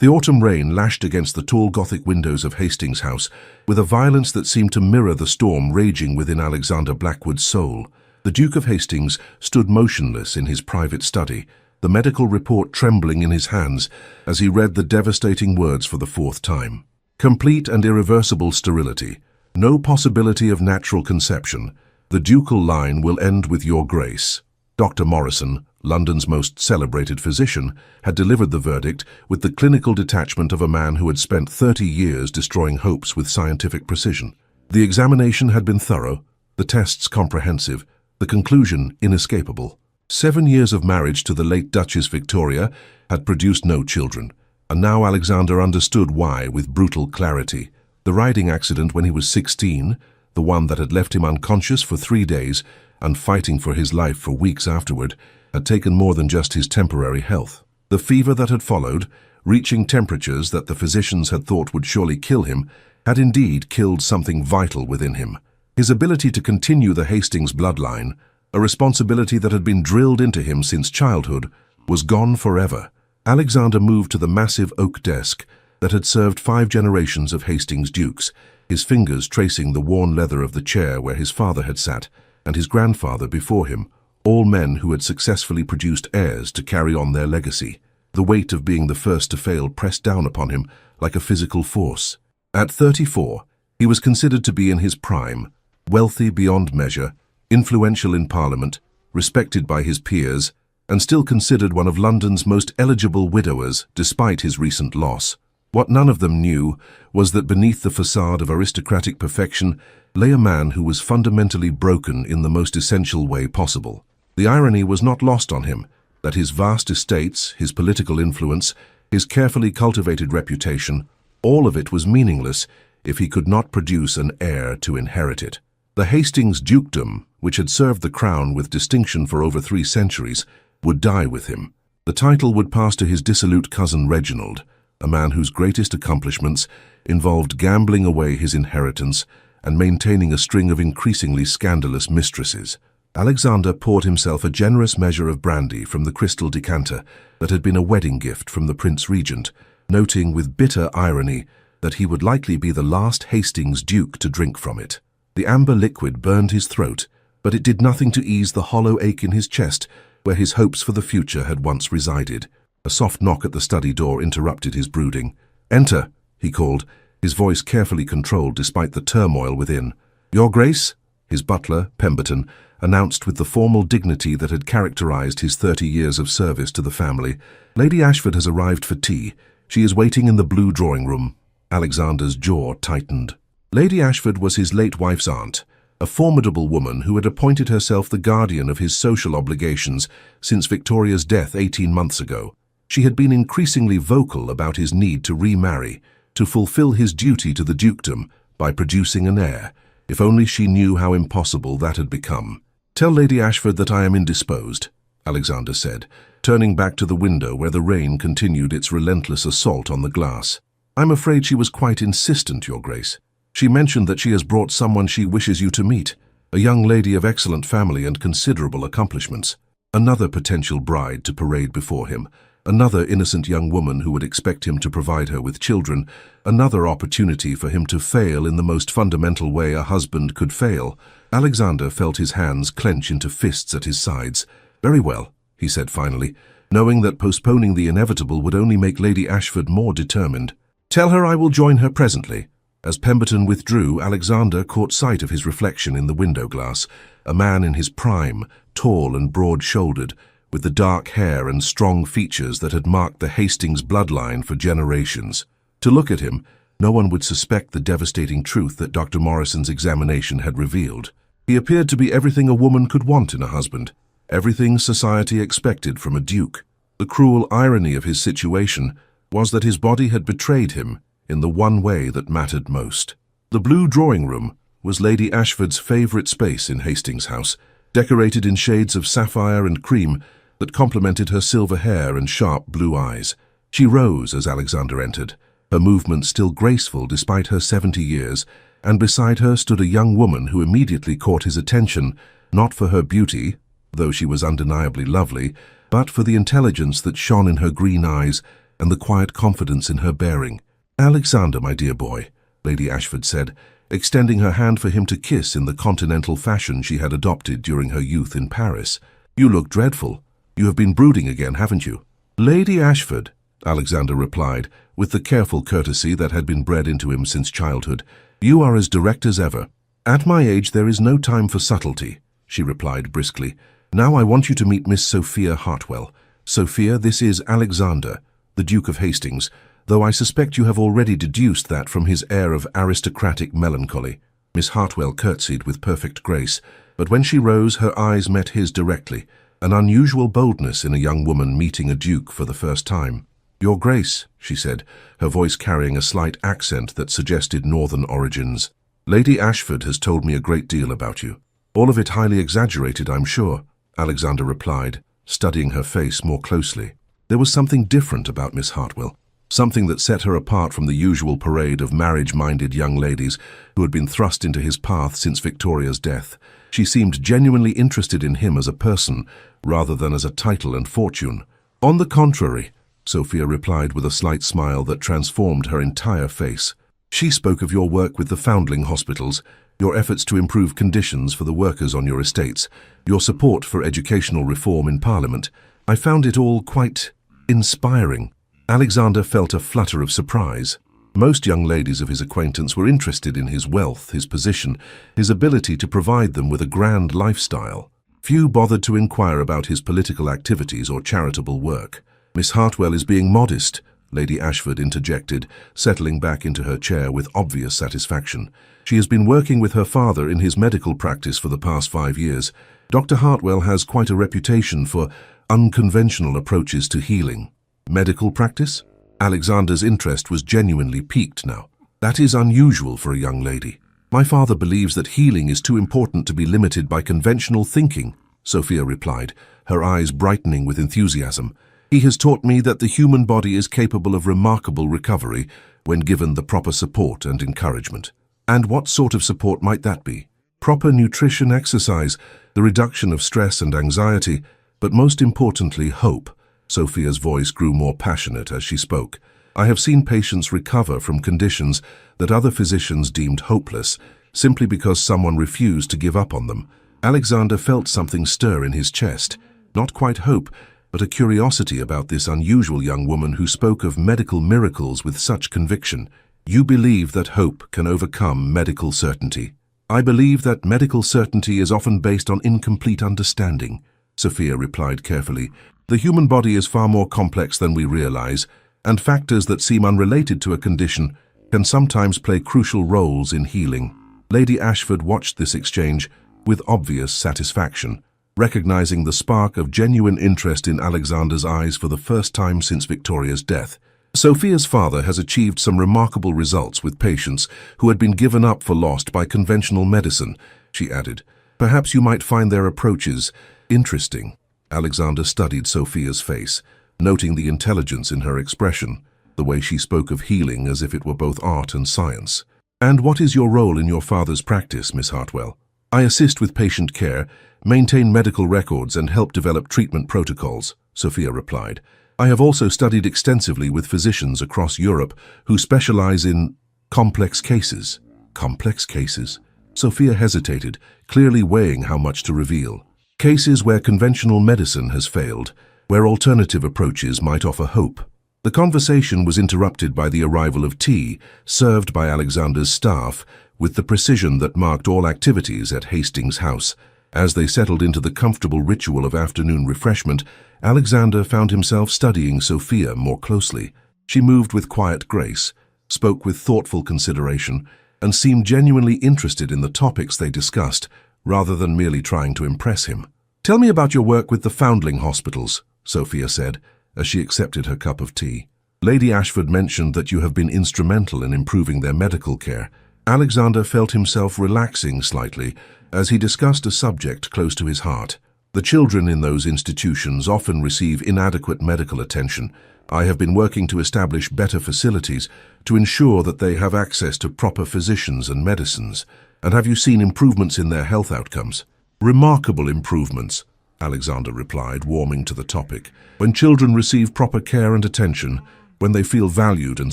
The autumn rain lashed against the tall Gothic windows of Hastings House with a violence that seemed to mirror the storm raging within Alexander Blackwood's soul. The Duke of Hastings stood motionless in his private study, the medical report trembling in his hands as he read the devastating words for the fourth time. Complete and irreversible sterility. No possibility of natural conception. The ducal line will end with your grace. Dr. Morrison, London's most celebrated physician, had delivered the verdict with the clinical detachment of a man who had spent 30 years destroying hopes with scientific precision. The examination had been thorough, the tests comprehensive, the conclusion inescapable. 7 years of marriage to the late Duchess Victoria had produced no children, and now Alexander understood why with brutal clarity. The riding accident when he was 16, the one that had left him unconscious for 3 days and fighting for his life for weeks afterward, had taken more than just his temporary health. The fever that had followed, reaching temperatures that the physicians had thought would surely kill him, had indeed killed something vital within him. His ability to continue the Hastings bloodline, a responsibility that had been drilled into him since childhood, was gone forever. Alexander moved to the massive oak desk that had served 5 generations of Hastings dukes, his fingers tracing the worn leather of the chair where his father had sat, and his grandfather before him, all men who had successfully produced heirs to carry on their legacy. The weight of being the first to fail pressed down upon him like a physical force. At 34, he was considered to be in his prime, wealthy beyond measure, influential in Parliament, respected by his peers, and still considered one of London's most eligible widowers despite his recent loss. What none of them knew was that beneath the facade of aristocratic perfection lay a man who was fundamentally broken in the most essential way possible. The irony was not lost on him that his vast estates, his political influence, his carefully cultivated reputation, all of it was meaningless if he could not produce an heir to inherit it. The Hastings dukedom, which had served the crown with distinction for over 3 centuries, would die with him. The title would pass to his dissolute cousin Reginald, a man whose greatest accomplishments involved gambling away his inheritance and maintaining a string of increasingly scandalous mistresses. Alexander poured himself a generous measure of brandy from the crystal decanter that had been a wedding gift from the Prince Regent, noting with bitter irony that he would likely be the last Hastings duke to drink from it. The amber liquid burned his throat, but it did nothing to ease the hollow ache in his chest where his hopes for the future had once resided. A soft knock at the study door interrupted his brooding. "Enter," he called, his voice carefully controlled despite the turmoil within. "Your Grace," his butler, Pemberton, announced with the formal dignity that had characterized his 30 years of service to the family. "Lady Ashford has arrived for tea. She is waiting in the blue drawing-room." Alexander's jaw tightened. Lady Ashford was his late wife's aunt, a formidable woman who had appointed herself the guardian of his social obligations since Victoria's death 18 months ago. She had been increasingly vocal about his need to remarry, to fulfill his duty to the dukedom by producing an heir, if only she knew how impossible that had become. "Tell Lady Ashford that I am indisposed," Alexander said, turning back to the window where the rain continued its relentless assault on the glass. "I'm afraid she was quite insistent, Your Grace. She mentioned that she has brought someone she wishes you to meet, a young lady of excellent family and considerable accomplishments. Another potential bride to parade before him, another innocent young woman who would expect him to provide her with children, another opportunity for him to fail in the most fundamental way a husband could fail." Alexander felt his hands clench into fists at his sides. "Very well," he said finally, knowing that postponing the inevitable would only make Lady Ashford more determined. "Tell her I will join her presently." As Pemberton withdrew, Alexander caught sight of his reflection in the window glass, a man in his prime, tall and broad-shouldered, with the dark hair and strong features that had marked the Hastings bloodline for generations. To look at him, no one would suspect the devastating truth that Dr. Morrison's examination had revealed. He appeared to be everything a woman could want in a husband, everything society expected from a duke. The cruel irony of his situation was that his body had betrayed him in the one way that mattered most. The blue drawing-room was Lady Ashford's favorite space in Hastings House, decorated in shades of sapphire and cream that complemented her silver hair and sharp blue eyes. She rose as Alexander entered, her movements still graceful despite her 70 years, and beside her stood a young woman who immediately caught his attention, not for her beauty, though she was undeniably lovely, but for the intelligence that shone in her green eyes and the quiet confidence in her bearing. "Alexander, my dear boy," Lady Ashford said, extending her hand for him to kiss in the continental fashion she had adopted during her youth in Paris. "You look dreadful. You have been brooding again, haven't you?" "Lady Ashford," Alexander replied, with the careful courtesy that had been bred into him since childhood, "you are as direct as ever." "At my age there is no time for subtlety," she replied briskly. "Now I want you to meet Miss Sophia Hartwell. Sophia, this is Alexander, the Duke of Hastings, though I suspect you have already deduced that from his air of aristocratic melancholy." Miss Hartwell curtsied with perfect grace, but when she rose her eyes met his directly, an unusual boldness in a young woman meeting a duke for the first time. "Your Grace," she said, her voice carrying a slight accent that suggested northern origins. "Lady Ashford has told me a great deal about you. All of it highly exaggerated, I'm sure," Alexander replied, studying her face more closely. There was something different about Miss Hartwell, something that set her apart from the usual parade of marriage-minded young ladies who had been thrust into his path since Victoria's death. She seemed genuinely interested in him as a person, rather than as a title and fortune. "On the contrary," Sophia replied with a slight smile that transformed her entire face. "She spoke of your work with the foundling hospitals, your efforts to improve conditions for the workers on your estates, your support for educational reform in Parliament. I found it all quite inspiring." Alexander felt a flutter of surprise. Most young ladies of his acquaintance were interested in his wealth, his position, his ability to provide them with a grand lifestyle. Few bothered to inquire about his political activities or charitable work. "Miss Hartwell is being modest," Lady Ashford interjected, settling back into her chair with obvious satisfaction. "She has been working with her father in his medical practice for the past 5 years. Dr. Hartwell has quite a reputation for unconventional approaches to healing." "Medical practice?" Alexander's interest was genuinely piqued now. "That is unusual for a young lady." "My father believes that healing is too important to be limited by conventional thinking," Sophia replied, her eyes brightening with enthusiasm. "He has taught me that the human body is capable of remarkable recovery when given the proper support and encouragement." "And what sort of support might that be?" "Proper nutrition, exercise, the reduction of stress and anxiety, but most importantly, hope." Sophia's voice grew more passionate as she spoke. "I have seen patients recover from conditions that other physicians deemed hopeless, simply because someone refused to give up on them." Alexander felt something stir in his chest, not quite hope, but a curiosity about this unusual young woman who spoke of medical miracles with such conviction. "You believe that hope can overcome medical certainty?" "I believe that medical certainty is often based on incomplete understanding," Sophia replied carefully. "The human body is far more complex than we realize, and factors that seem unrelated to a condition can sometimes play crucial roles in healing." Lady Ashford watched this exchange with obvious satisfaction, recognizing the spark of genuine interest in Alexander's eyes for the first time since Victoria's death. "Sophia's father has achieved some remarkable results with patients who had been given up for lost by conventional medicine," she added. "Perhaps you might find their approaches interesting." Alexander studied Sophia's face, noting the intelligence in her expression, the way she spoke of healing as if it were both art and science. "And what is your role in your father's practice, Miss Hartwell?" "I assist with patient care, maintain medical records and help develop treatment protocols," Sophia replied. "I have also studied extensively with physicians across Europe who specialize in complex cases." "Complex cases?" Sophia hesitated, clearly weighing how much to reveal. "Cases where conventional medicine has failed, where alternative approaches might offer hope." The conversation was interrupted by the arrival of tea, served by Alexander's staff, with the precision that marked all activities at Hastings House. As they settled into the comfortable ritual of afternoon refreshment, Alexander found himself studying Sophia more closely. She moved with quiet grace, spoke with thoughtful consideration, and seemed genuinely interested in the topics they discussed, rather than merely trying to impress him. "Tell me about your work with the foundling hospitals," Sophia said, as she accepted her cup of tea. "Lady Ashford mentioned that you have been instrumental in improving their medical care." Alexander felt himself relaxing slightly as he discussed a subject close to his heart. "The children in those institutions often receive inadequate medical attention. I have been working to establish better facilities to ensure that they have access to proper physicians and medicines." "And have you seen improvements in their health outcomes?" "Remarkable improvements," Alexander replied, warming to the topic. "When children receive proper care and attention, When they feel valued and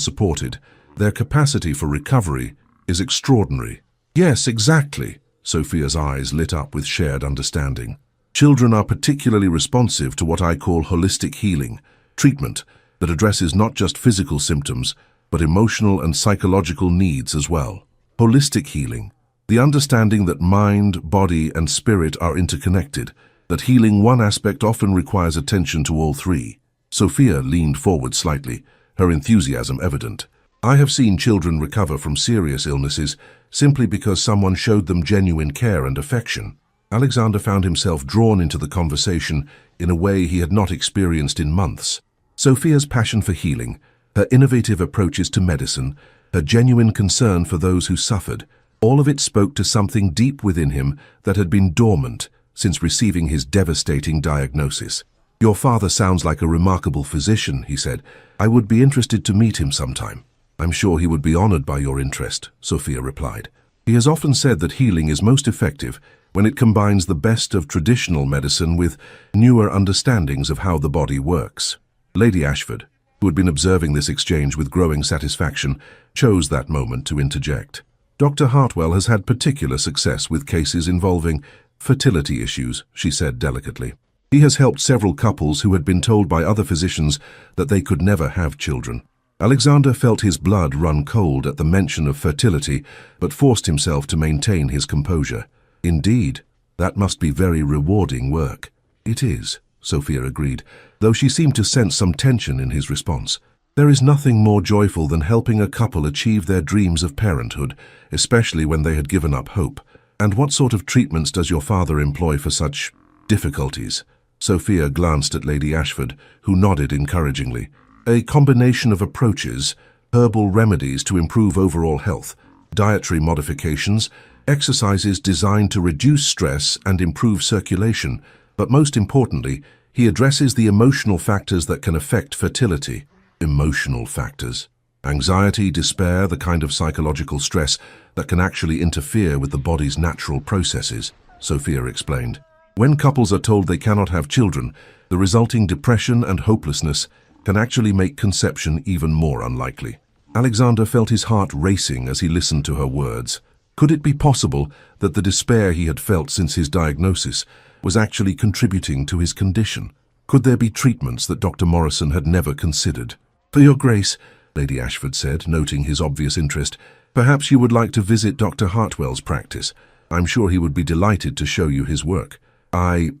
supported, their capacity for recovery is extraordinary. Yes, exactly. Sophia's eyes lit up with shared understanding. Children are particularly responsive to what I call holistic healing, treatment that addresses not just physical symptoms, but emotional and psychological needs as well. Holistic healing, the understanding that mind, body, and spirit are interconnected, that healing one aspect often requires attention to all three. Sophia leaned forward slightly, her enthusiasm evident. I have seen children recover from serious illnesses simply because someone showed them genuine care and affection. Alexander found himself drawn into the conversation in a way he had not experienced in months. Sophia's passion for healing, her innovative approaches to medicine, her genuine concern for those who suffered, all of it spoke to something deep within him that had been dormant since receiving his devastating diagnosis. "Your father sounds like a remarkable physician," he said. "I would be interested to meet him sometime." "I'm sure he would be honored by your interest," Sophia replied. "He has often said that healing is most effective when it combines the best of traditional medicine with newer understandings of how the body works." Lady Ashford, who had been observing this exchange with growing satisfaction, chose that moment to interject. "Dr. Hartwell has had particular success with cases involving fertility issues," she said delicately. "He has helped several couples who had been told by other physicians that they could never have children." Alexander felt his blood run cold at the mention of fertility, but forced himself to maintain his composure. "Indeed, that must be very rewarding work." "It is," Sophia agreed, though she seemed to sense some tension in his response. "There is nothing more joyful than helping a couple achieve their dreams of parenthood, especially when they had given up hope. And what sort of treatments does your father employ for such difficulties?" Sophia glanced at Lady Ashford, who nodded encouragingly. "A combination of approaches, herbal remedies to improve overall health, dietary modifications, exercises designed to reduce stress and improve circulation, but most importantly, he addresses the emotional factors that can affect fertility." Emotional factors? Anxiety, despair, the kind of psychological stress that can actually interfere with the body's natural processes, Sophia explained. "When couples are told they cannot have children, the resulting depression and hopelessness can actually make conception even more unlikely." Alexander felt his heart racing as he listened to her words. Could it be possible that the despair he had felt since his diagnosis was actually contributing to his condition? Could there be treatments that Dr. Morrison had never considered? "For your grace," Lady Ashford said, noting his obvious interest, "perhaps you would like to visit Dr. Hartwell's practice. I'm sure he would be delighted to show you his work." I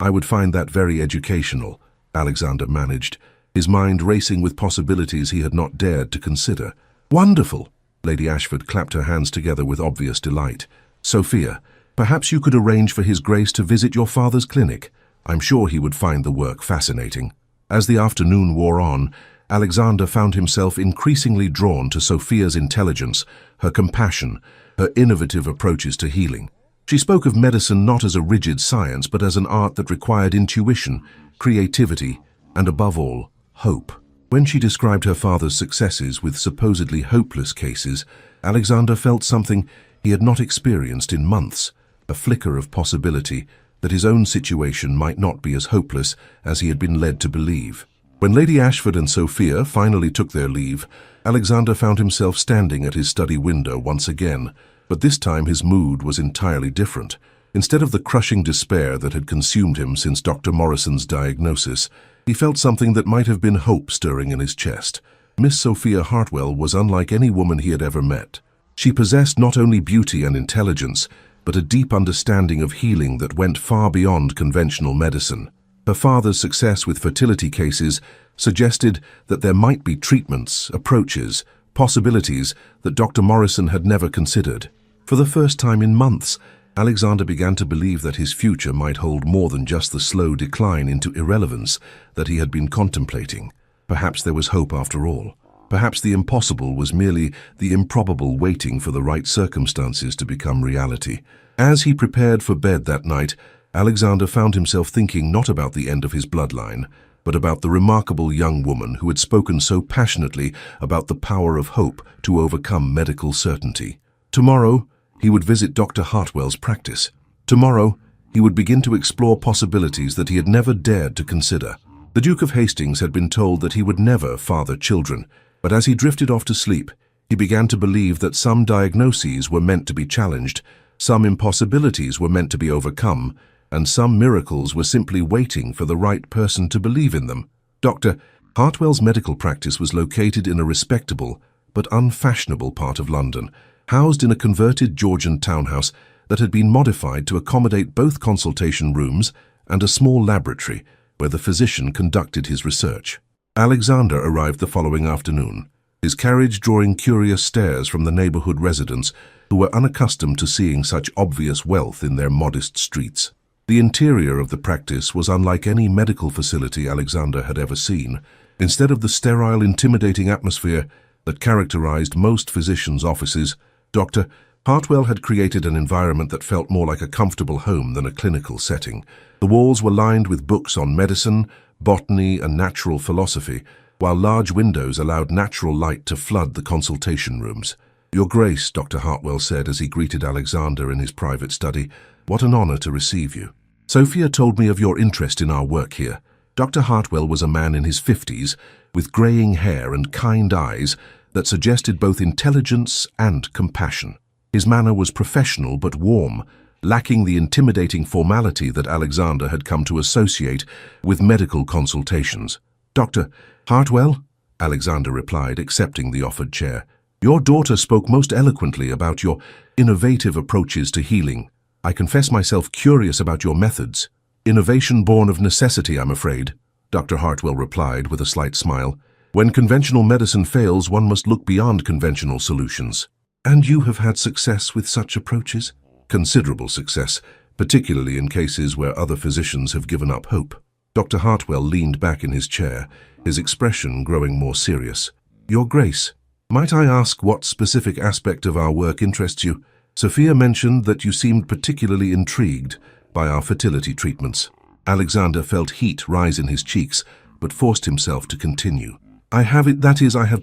would find that very educational," Alexander managed, his mind racing with possibilities he had not dared to consider. "Wonderful!" Lady Ashford clapped her hands together with obvious delight. "Sophia, perhaps you could arrange for His Grace to visit your father's clinic. I'm sure he would find the work fascinating." As the afternoon wore on, Alexander found himself increasingly drawn to Sophia's intelligence, her compassion, her innovative approaches to healing. She spoke of medicine not as a rigid science, but as an art that required intuition, creativity, and above all, hope. When she described her father's successes with supposedly hopeless cases, Alexander felt something he had not experienced in months, a flicker of possibility that his own situation might not be as hopeless as he had been led to believe. When Lady Ashford and Sophia finally took their leave, Alexander found himself standing at his study window once again, but this time his mood was entirely different. Instead of the crushing despair that had consumed him since Dr. Morrison's diagnosis, he felt something that might have been hope stirring in his chest. Miss Sophia Hartwell was unlike any woman he had ever met. She possessed not only beauty and intelligence, but a deep understanding of healing that went far beyond conventional medicine. Her father's success with fertility cases suggested that there might be treatments, approaches, possibilities that Dr. Morrison had never considered. For the first time in months, Alexander began to believe that his future might hold more than just the slow decline into irrelevance that he had been contemplating. Perhaps there was hope after all. Perhaps the impossible was merely the improbable waiting for the right circumstances to become reality. As he prepared for bed that night, Alexander found himself thinking not about the end of his bloodline, but about the remarkable young woman who had spoken so passionately about the power of hope to overcome medical certainty. Tomorrow, he would visit Dr. Hartwell's practice. Tomorrow, he would begin to explore possibilities that he had never dared to consider. The Duke of Hastings had been told that he would never father children, but as he drifted off to sleep, he began to believe that some diagnoses were meant to be challenged, some impossibilities were meant to be overcome, and some miracles were simply waiting for the right person to believe in them. Dr. Hartwell's medical practice was located in a respectable but unfashionable part of London, housed in a converted Georgian townhouse that had been modified to accommodate both consultation rooms and a small laboratory where the physician conducted his research. Alexander arrived the following afternoon, his carriage drawing curious stares from the neighborhood residents who were unaccustomed to seeing such obvious wealth in their modest streets. The interior of the practice was unlike any medical facility Alexander had ever seen. Instead of the sterile, intimidating atmosphere that characterized most physicians' offices, Dr. Hartwell had created an environment that felt more like a comfortable home than a clinical setting. The walls were lined with books on medicine, botany, and natural philosophy, while large windows allowed natural light to flood the consultation rooms. "Your Grace," Dr. Hartwell said as he greeted Alexander in his private study, "what an honor to receive you. Sophia told me of your interest in our work here." Dr. Hartwell was a man in his 50s, with graying hair and kind eyes that suggested both intelligence and compassion. His manner was professional but warm, lacking the intimidating formality that Alexander had come to associate with medical consultations. "Dr. Hartwell?" Alexander replied, accepting the offered chair. "Your daughter spoke most eloquently about your innovative approaches to healing. I confess myself curious about your methods." "Innovation born of necessity, I'm afraid," Dr. Hartwell replied with a slight smile. "When conventional medicine fails, one must look beyond conventional solutions." "And you have had success with such approaches?" "Considerable success, particularly in cases where other physicians have given up hope." Dr. Hartwell leaned back in his chair, his expression growing more serious. "Your Grace, might I ask what specific aspect of our work interests you? Sophia mentioned that you seemed particularly intrigued by our fertility treatments." Alexander felt heat rise in his cheeks, but forced himself to continue. I have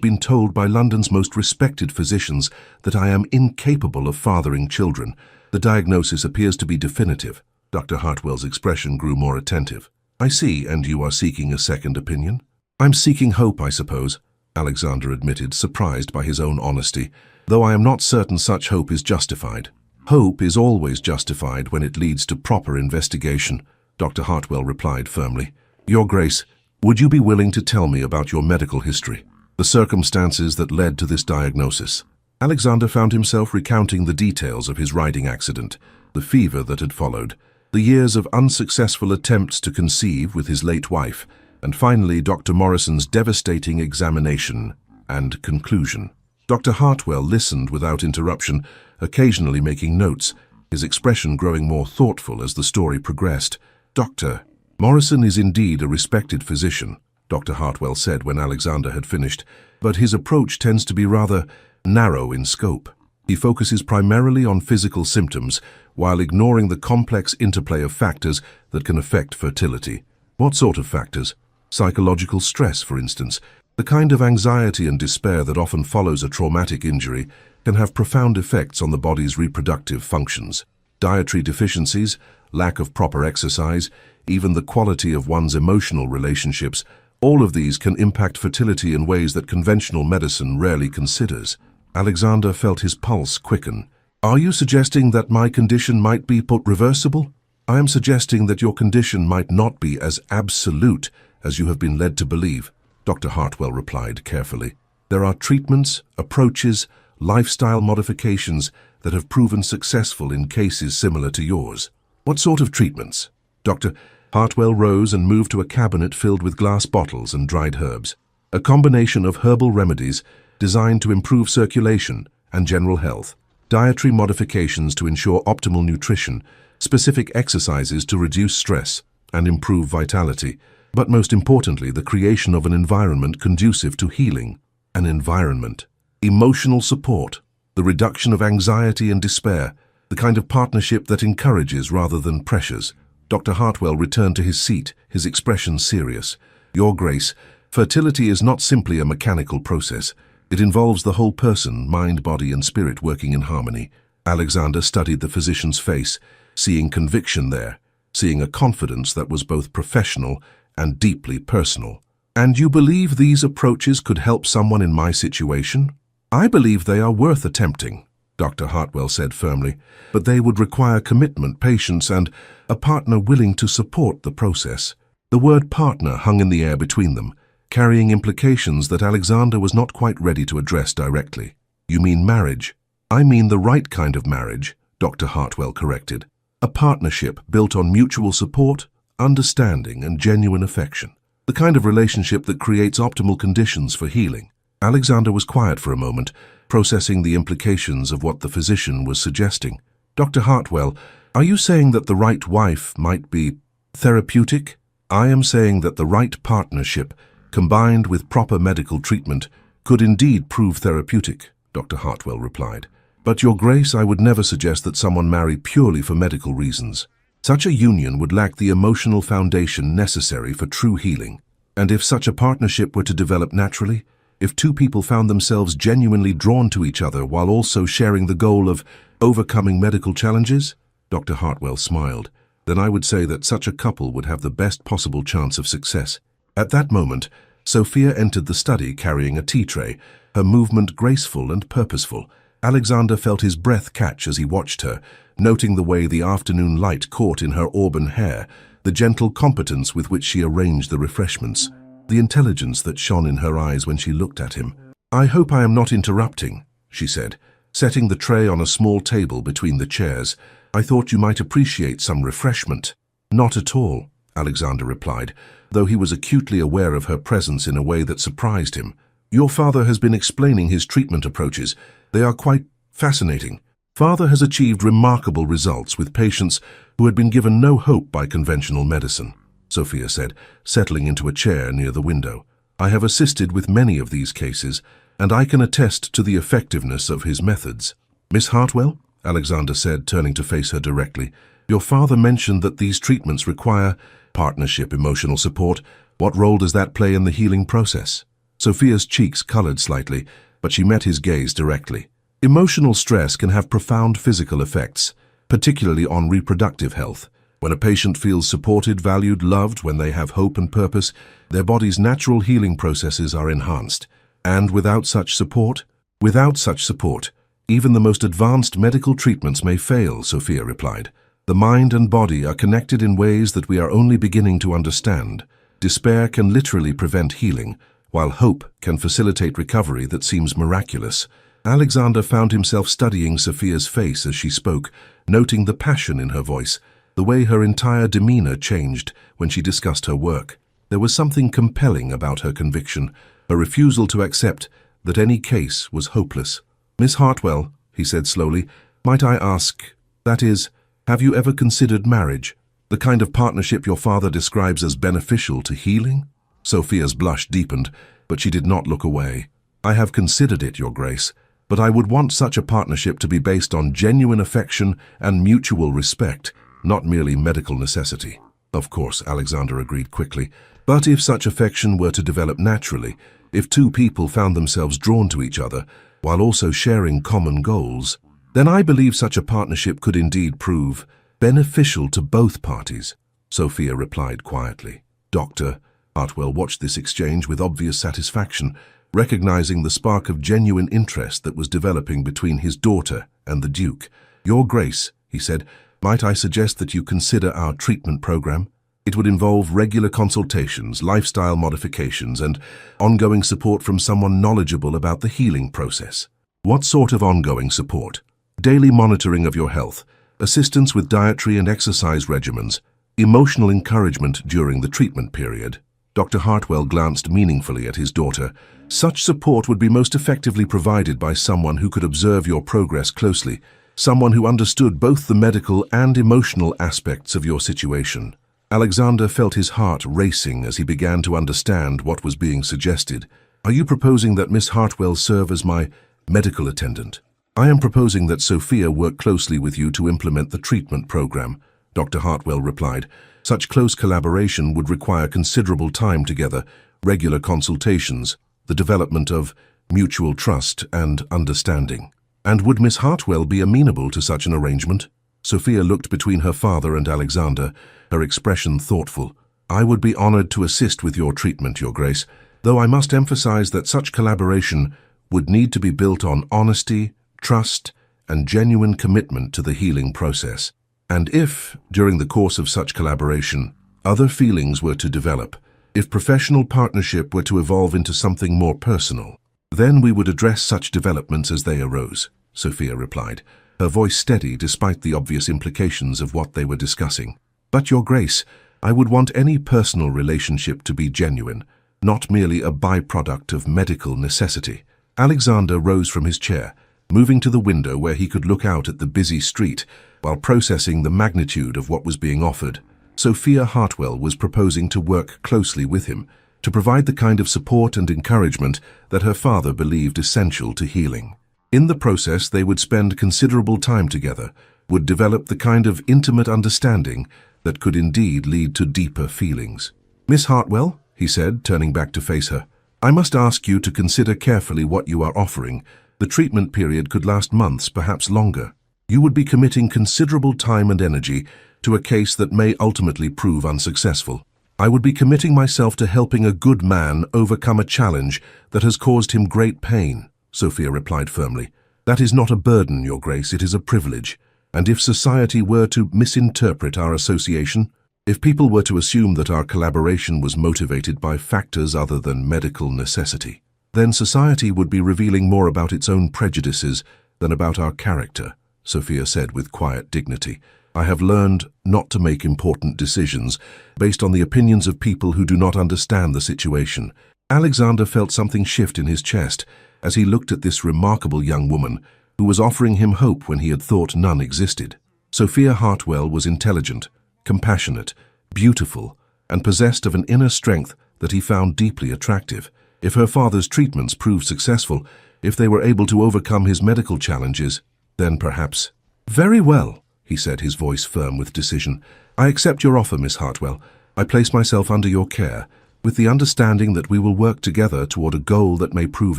been told by London's most respected physicians that I am incapable of fathering children. The diagnosis appears to be definitive." Dr. Hartwell's expression grew more attentive. "I see, and you are seeking a second opinion?" "I'm seeking hope, I suppose," Alexander admitted, surprised by his own honesty, "though I am not certain such hope is justified." "Hope is always justified when it leads to proper investigation," Dr. Hartwell replied firmly. "Your Grace, would you be willing to tell me about your medical history, the circumstances that led to this diagnosis?" Alexander found himself recounting the details of his riding accident, the fever that had followed, the years of unsuccessful attempts to conceive with his late wife, and finally Dr. Morrison's devastating examination and conclusion. Dr. Hartwell listened without interruption, occasionally making notes, his expression growing more thoughtful as the story progressed. "Dr. Morrison is indeed a respected physician," Dr. Hartwell said when Alexander had finished, "but his approach tends to be rather narrow in scope. He focuses primarily on physical symptoms while ignoring the complex interplay of factors that can affect fertility." "What sort of factors?" "Psychological stress, for instance. The kind of anxiety and despair that often follows a traumatic injury can have profound effects on the body's reproductive functions. Dietary deficiencies, lack of proper exercise, even the quality of one's emotional relationships, all of these can impact fertility in ways that conventional medicine rarely considers." Alexander felt his pulse quicken. "Are you suggesting that my condition might be reversible?" "I am suggesting that your condition might not be as absolute as you have been led to believe," Dr. Hartwell replied carefully. "There are treatments, approaches, lifestyle modifications that have proven successful in cases similar to yours." "What sort of treatments?" Dr. Hartwell rose and moved to a cabinet filled with glass bottles and dried herbs. "A combination of herbal remedies designed to improve circulation and general health, dietary modifications to ensure optimal nutrition, specific exercises to reduce stress and improve vitality, but most importantly, the creation of an environment conducive to healing. An environment. Emotional support, the reduction of anxiety and despair, the kind of partnership that encourages rather than pressures." Dr. Hartwell returned to his seat, his expression serious. "Your Grace, fertility is not simply a mechanical process. It involves the whole person, mind, body, and spirit working in harmony." Alexander studied the physician's face, seeing conviction there, seeing a confidence that was both professional and deeply personal. And you believe these approaches could help someone in my situation? I believe they are worth attempting, Dr. Hartwell said firmly, but they would require commitment, patience, and a partner willing to support the process. The word partner hung in the air between them, carrying implications that Alexander was not quite ready to address directly. You mean marriage? I mean the right kind of marriage, Dr. Hartwell corrected. A partnership built on mutual support, understanding, and genuine affection. The kind of relationship that creates optimal conditions for healing. Alexander was quiet for a moment, processing the implications of what the physician was suggesting. Dr. Hartwell, are you saying that the right wife might be therapeutic? I am saying that the right partnership, combined with proper medical treatment, could indeed prove therapeutic, Dr. Hartwell replied. But, Your Grace, I would never suggest that someone marry purely for medical reasons. Such a union would lack the emotional foundation necessary for true healing. And if such a partnership were to develop naturally, if two people found themselves genuinely drawn to each other while also sharing the goal of overcoming medical challenges, Dr. Hartwell smiled, then I would say that such a couple would have the best possible chance of success. At that moment, Sophia entered the study carrying a tea tray, her movement graceful and purposeful. Alexander felt his breath catch as he watched her, noting the way the afternoon light caught in her auburn hair, the gentle competence with which she arranged the refreshments, the intelligence that shone in her eyes when she looked at him. I hope I am not interrupting, she said, setting the tray on a small table between the chairs. I thought you might appreciate some refreshment. Not at all, Alexander replied, though he was acutely aware of her presence in a way that surprised him. Your father has been explaining his treatment approaches. They are quite fascinating. Father has achieved remarkable results with patients who had been given no hope by conventional medicine, Sophia said, settling into a chair near the window. I have assisted with many of these cases, and I can attest to the effectiveness of his methods. Miss Hartwell, Alexander said, turning to face her directly, your father mentioned that these treatments require partnership, emotional support. What role does that play in the healing process? Sophia's cheeks colored slightly, but she met his gaze directly. Emotional stress can have profound physical effects, particularly on reproductive health. When a patient feels supported, valued, loved, when they have hope and purpose, their body's natural healing processes are enhanced. And without such support, even the most advanced medical treatments may fail, Sophia replied. The mind and body are connected in ways that we are only beginning to understand. Despair can literally prevent healing, while hope can facilitate recovery that seems miraculous. Alexander found himself studying Sophia's face as she spoke, noting the passion in her voice, the way her entire demeanor changed when she discussed her work. There was something compelling about her conviction, a refusal to accept that any case was hopeless. Miss Hartwell, he said slowly, might I ask, that is, have you ever considered marriage, the kind of partnership your father describes as beneficial to healing? Sophia's blush deepened, but she did not look away. I have considered it, Your Grace, but I would want such a partnership to be based on genuine affection and mutual respect, not merely medical necessity. Of course, Alexander agreed quickly, but if such affection were to develop naturally, if two people found themselves drawn to each other, while also sharing common goals, then I believe such a partnership could indeed prove beneficial to both parties, Sophia replied quietly. Dr. Hartwell watched this exchange with obvious satisfaction, recognizing the spark of genuine interest that was developing between his daughter and the Duke. Your Grace, he said, might I suggest that you consider our treatment program? It would involve regular consultations, lifestyle modifications, and ongoing support from someone knowledgeable about the healing process. What sort of ongoing support? Daily monitoring of your health, assistance with dietary and exercise regimens, emotional encouragement during the treatment period. Dr. Hartwell glanced meaningfully at his daughter. Such support would be most effectively provided by someone who could observe your progress closely, someone who understood both the medical and emotional aspects of your situation. Alexander felt his heart racing as he began to understand what was being suggested. Are you proposing that Miss Hartwell serve as my medical attendant? I am proposing that Sophia work closely with you to implement the treatment program, Dr. Hartwell replied. Such close collaboration would require considerable time together, regular consultations, the development of mutual trust and understanding. And would Miss Hartwell be amenable to such an arrangement? Sophia looked between her father and Alexander, her expression thoughtful. I would be honored to assist with your treatment, Your Grace, though I must emphasize that such collaboration would need to be built on honesty, trust, and genuine commitment to the healing process. And if, during the course of such collaboration, other feelings were to develop, if professional partnership were to evolve into something more personal, then we would address such developments as they arose, Sophia replied, her voice steady despite the obvious implications of what they were discussing. But, Your Grace, I would want any personal relationship to be genuine, not merely a byproduct of medical necessity. Alexander rose from his chair, moving to the window where he could look out at the busy street while processing the magnitude of what was being offered. Sophia Hartwell was proposing to work closely with him, to provide the kind of support and encouragement that her father believed essential to healing. In the process, they would spend considerable time together, would develop the kind of intimate understanding that could indeed lead to deeper feelings. Miss Hartwell, he said, turning back to face her, I must ask you to consider carefully what you are offering. The treatment period could last months, perhaps longer. You would be committing considerable time and energy to a case that may ultimately prove unsuccessful. I would be committing myself to helping a good man overcome a challenge that has caused him great pain, Sophia replied firmly. That is not a burden, Your Grace, it is a privilege. And if society were to misinterpret our association, if people were to assume that our collaboration was motivated by factors other than medical necessity, then society would be revealing more about its own prejudices than about our character, Sophia said with quiet dignity. I have learned not to make important decisions based on the opinions of people who do not understand the situation. Alexander felt something shift in his chest as he looked at this remarkable young woman who was offering him hope when he had thought none existed. Sophia Hartwell was intelligent, compassionate, beautiful, and possessed of an inner strength that he found deeply attractive. If her father's treatments proved successful, if they were able to overcome his medical challenges, then perhaps... Very well, he said, his voice firm with decision. I accept your offer, Miss Hartwell. I place myself under your care, with the understanding that we will work together toward a goal that may prove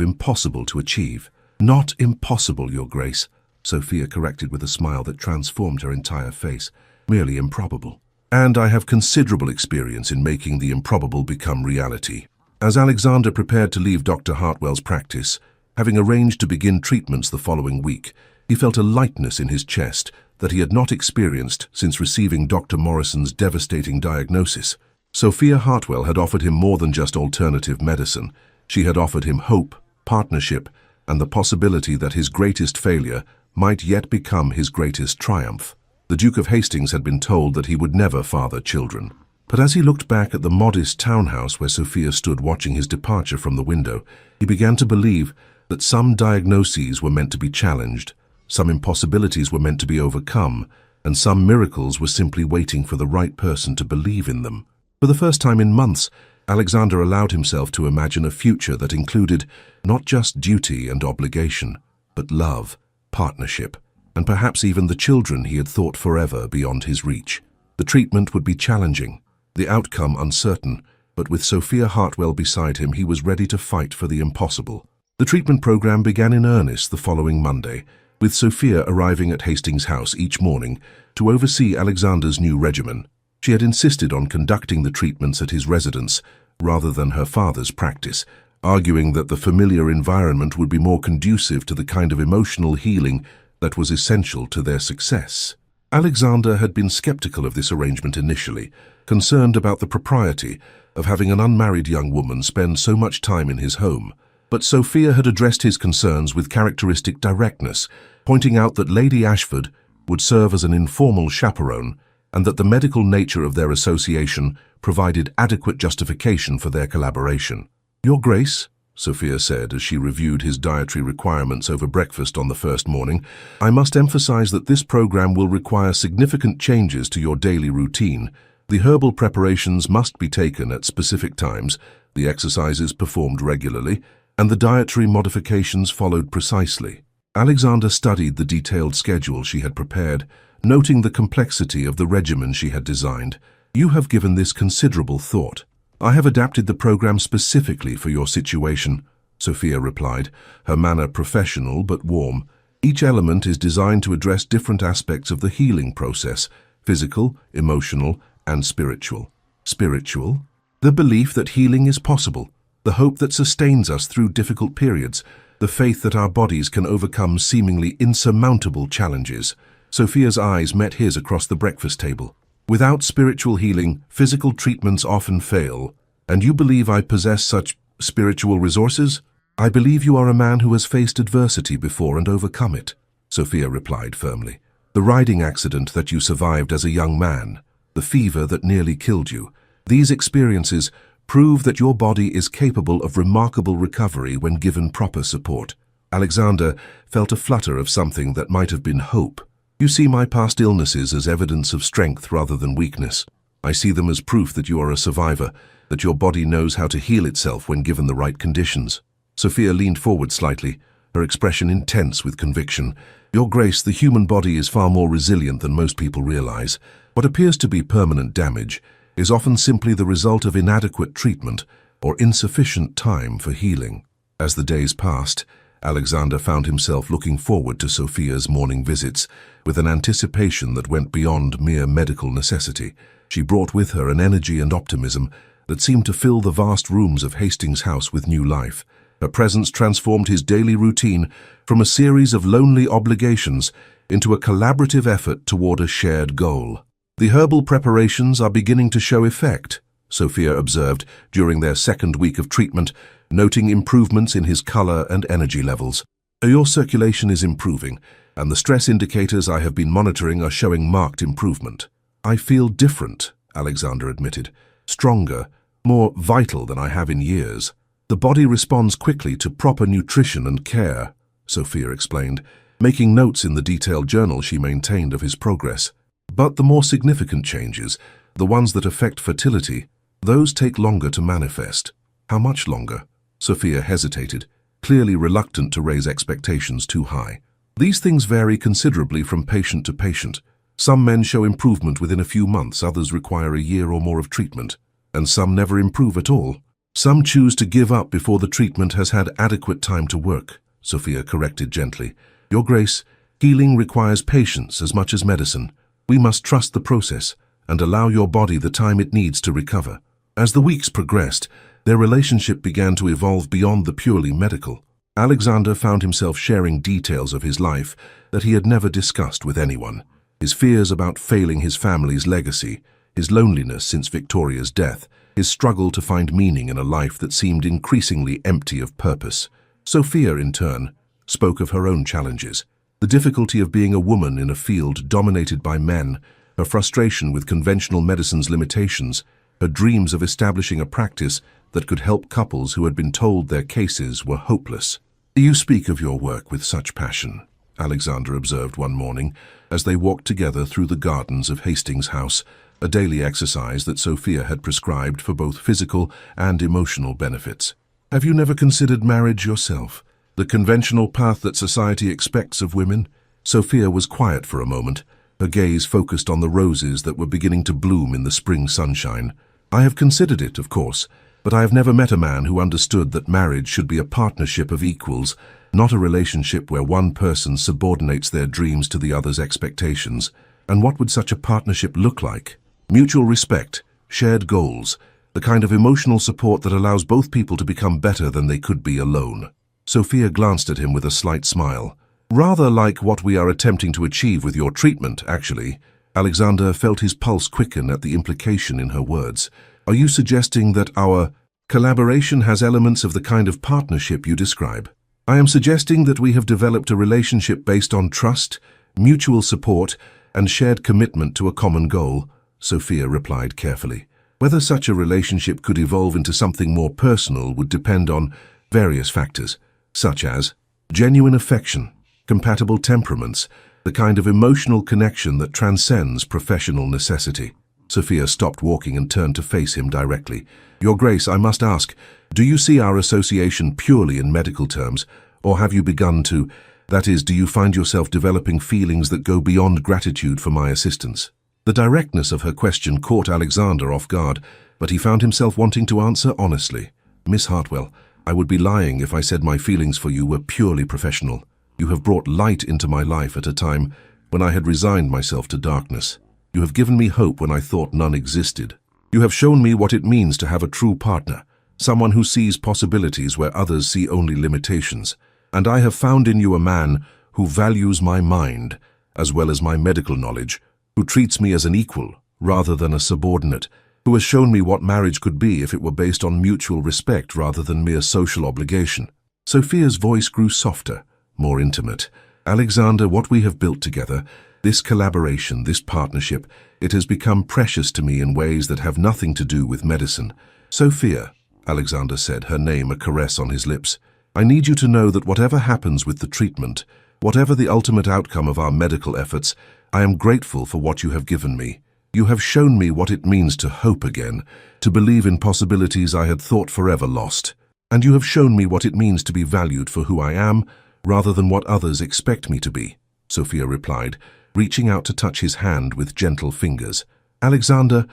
impossible to achieve. Not impossible, Your Grace, Sophia corrected with a smile that transformed her entire face. Merely improbable. And I have considerable experience in making the improbable become reality. As Alexander prepared to leave Dr. Hartwell's practice, having arranged to begin treatments the following week, he felt a lightness in his chest that he had not experienced since receiving Dr. Morrison's devastating diagnosis. Sophia Hartwell had offered him more than just alternative medicine. She had offered him hope, partnership, and the possibility that his greatest failure might yet become his greatest triumph. The Duke of Hastings had been told that he would never father children. But as he looked back at the modest townhouse where Sophia stood watching his departure from the window, he began to believe that some diagnoses were meant to be challenged, some impossibilities were meant to be overcome, and some miracles were simply waiting for the right person to believe in them. For the first time in months, Alexander allowed himself to imagine a future that included not just duty and obligation, but love, partnership, and perhaps even the children he had thought forever beyond his reach. The treatment would be challenging, the outcome uncertain, but with Sophia Hartwell beside him, he was ready to fight for the impossible. The treatment program began in earnest the following Monday, with Sophia arriving at Hastings House each morning to oversee Alexander's new regimen. She had insisted on conducting the treatments at his residence rather than her father's practice, arguing that the familiar environment would be more conducive to the kind of emotional healing that was essential to their success. Alexander had been skeptical of this arrangement initially, concerned about the propriety of having an unmarried young woman spend so much time in his home. But Sophia had addressed his concerns with characteristic directness, pointing out that Lady Ashford would serve as an informal chaperone and that the medical nature of their association provided adequate justification for their collaboration. Your Grace, Sophia said as she reviewed his dietary requirements over breakfast on the first morning, I must emphasize that this program will require significant changes to your daily routine. The herbal preparations must be taken at specific times, the exercises performed regularly, and the dietary modifications followed precisely. Alexander studied the detailed schedule she had prepared, noting the complexity of the regimen she had designed. You have given this considerable thought. I have adapted the program specifically for your situation, Sophia replied, her manner professional but warm. Each element is designed to address different aspects of the healing process, physical, emotional, and spiritual. Spiritual? The belief that healing is possible, the hope that sustains us through difficult periods, the faith that our bodies can overcome seemingly insurmountable challenges. Sophia's eyes met his across the breakfast table. Without spiritual healing, physical treatments often fail. And you believe I possess such spiritual resources? I believe you are a man who has faced adversity before and overcome it, Sophia replied firmly. The riding accident that you survived as a young man, the fever that nearly killed you, these experiences prove that your body is capable of remarkable recovery when given proper support. Alexander felt a flutter of something that might have been hope. You see my past illnesses as evidence of strength rather than weakness. I see them as proof that you are a survivor, that your body knows how to heal itself when given the right conditions. Sophia leaned forward slightly, her expression intense with conviction. Your Grace, the human body is far more resilient than most people realize. What appears to be permanent damage is often simply the result of inadequate treatment or insufficient time for healing. As the days passed, Alexander found himself looking forward to Sophia's morning visits with an anticipation that went beyond mere medical necessity. She brought with her an energy and optimism that seemed to fill the vast rooms of Hastings House with new life. Her presence transformed his daily routine from a series of lonely obligations into a collaborative effort toward a shared goal. The herbal preparations are beginning to show effect, Sophia observed during their second week of treatment, noting improvements in his color and energy levels. Your circulation is improving, and the stress indicators I have been monitoring are showing marked improvement. I feel different, Alexander admitted. Stronger, more vital than I have in years. The body responds quickly to proper nutrition and care, Sophia explained, making notes in the detailed journal she maintained of his progress. But the more significant changes, the ones that affect fertility, those take longer to manifest. How much longer? Sophia hesitated, clearly reluctant to raise expectations too high. These things vary considerably from patient to patient. Some men show improvement within a few months, others require a year or more of treatment, and some never improve at all. Some choose to give up before the treatment has had adequate time to work, Sophia corrected gently. Your Grace, healing requires patience as much as medicine. We must trust the process and allow your body the time it needs to recover. As the weeks progressed, their relationship began to evolve beyond the purely medical. Alexander found himself sharing details of his life that he had never discussed with anyone. His fears about failing his family's legacy, his loneliness since Victoria's death, his struggle to find meaning in a life that seemed increasingly empty of purpose. Sophia, in turn, spoke of her own challenges. The difficulty of being a woman in a field dominated by men, her frustration with conventional medicine's limitations, her dreams of establishing a practice that could help couples who had been told their cases were hopeless. You speak of your work with such passion, Alexander observed one morning as they walked together through the gardens of Hastings House, a daily exercise that Sophia had prescribed for both physical and emotional benefits. Have you never considered marriage yourself? The conventional path that society expects of women? Sophia was quiet for a moment, her gaze focused on the roses that were beginning to bloom in the spring sunshine. I have considered it, of course, but I have never met a man who understood that marriage should be a partnership of equals, not a relationship where one person subordinates their dreams to the other's expectations. And what would such a partnership look like? Mutual respect, shared goals, the kind of emotional support that allows both people to become better than they could be alone. Sophia glanced at him with a slight smile. Rather like what we are attempting to achieve with your treatment, actually. Alexander felt his pulse quicken at the implication in her words. Are you suggesting that our collaboration has elements of the kind of partnership you describe? I am suggesting that we have developed a relationship based on trust, mutual support, and shared commitment to a common goal, Sophia replied carefully. Whether such a relationship could evolve into something more personal would depend on various factors, such as genuine affection, compatible temperaments, the kind of emotional connection that transcends professional necessity. Sophia stopped walking and turned to face him directly. Your Grace, I must ask, do you see our association purely in medical terms, or have you begun to, that is, do you find yourself developing feelings that go beyond gratitude for my assistance? The directness of her question caught Alexander off guard, but he found himself wanting to answer honestly. Miss Hartwell, I would be lying if I said my feelings for you were purely professional. You have brought light into my life at a time when I had resigned myself to darkness. You have given me hope when I thought none existed. You have shown me what it means to have a true partner, someone who sees possibilities where others see only limitations. And I have found in you a man who values my mind, as well as my medical knowledge, who treats me as an equal rather than a subordinate, who has shown me what marriage could be if it were based on mutual respect rather than mere social obligation. Sophia's voice grew softer, more intimate. Alexander, what we have built together, this collaboration, this partnership, it has become precious to me in ways that have nothing to do with medicine. Sophia, Alexander said, her name a caress on his lips, I need you to know that whatever happens with the treatment, whatever the ultimate outcome of our medical efforts, I am grateful for what you have given me. You have shown me what it means to hope again, to believe in possibilities I had thought forever lost. And you have shown me what it means to be valued for who I am, rather than what others expect me to be, Sophia replied, reaching out to touch his hand with gentle fingers. Alexander,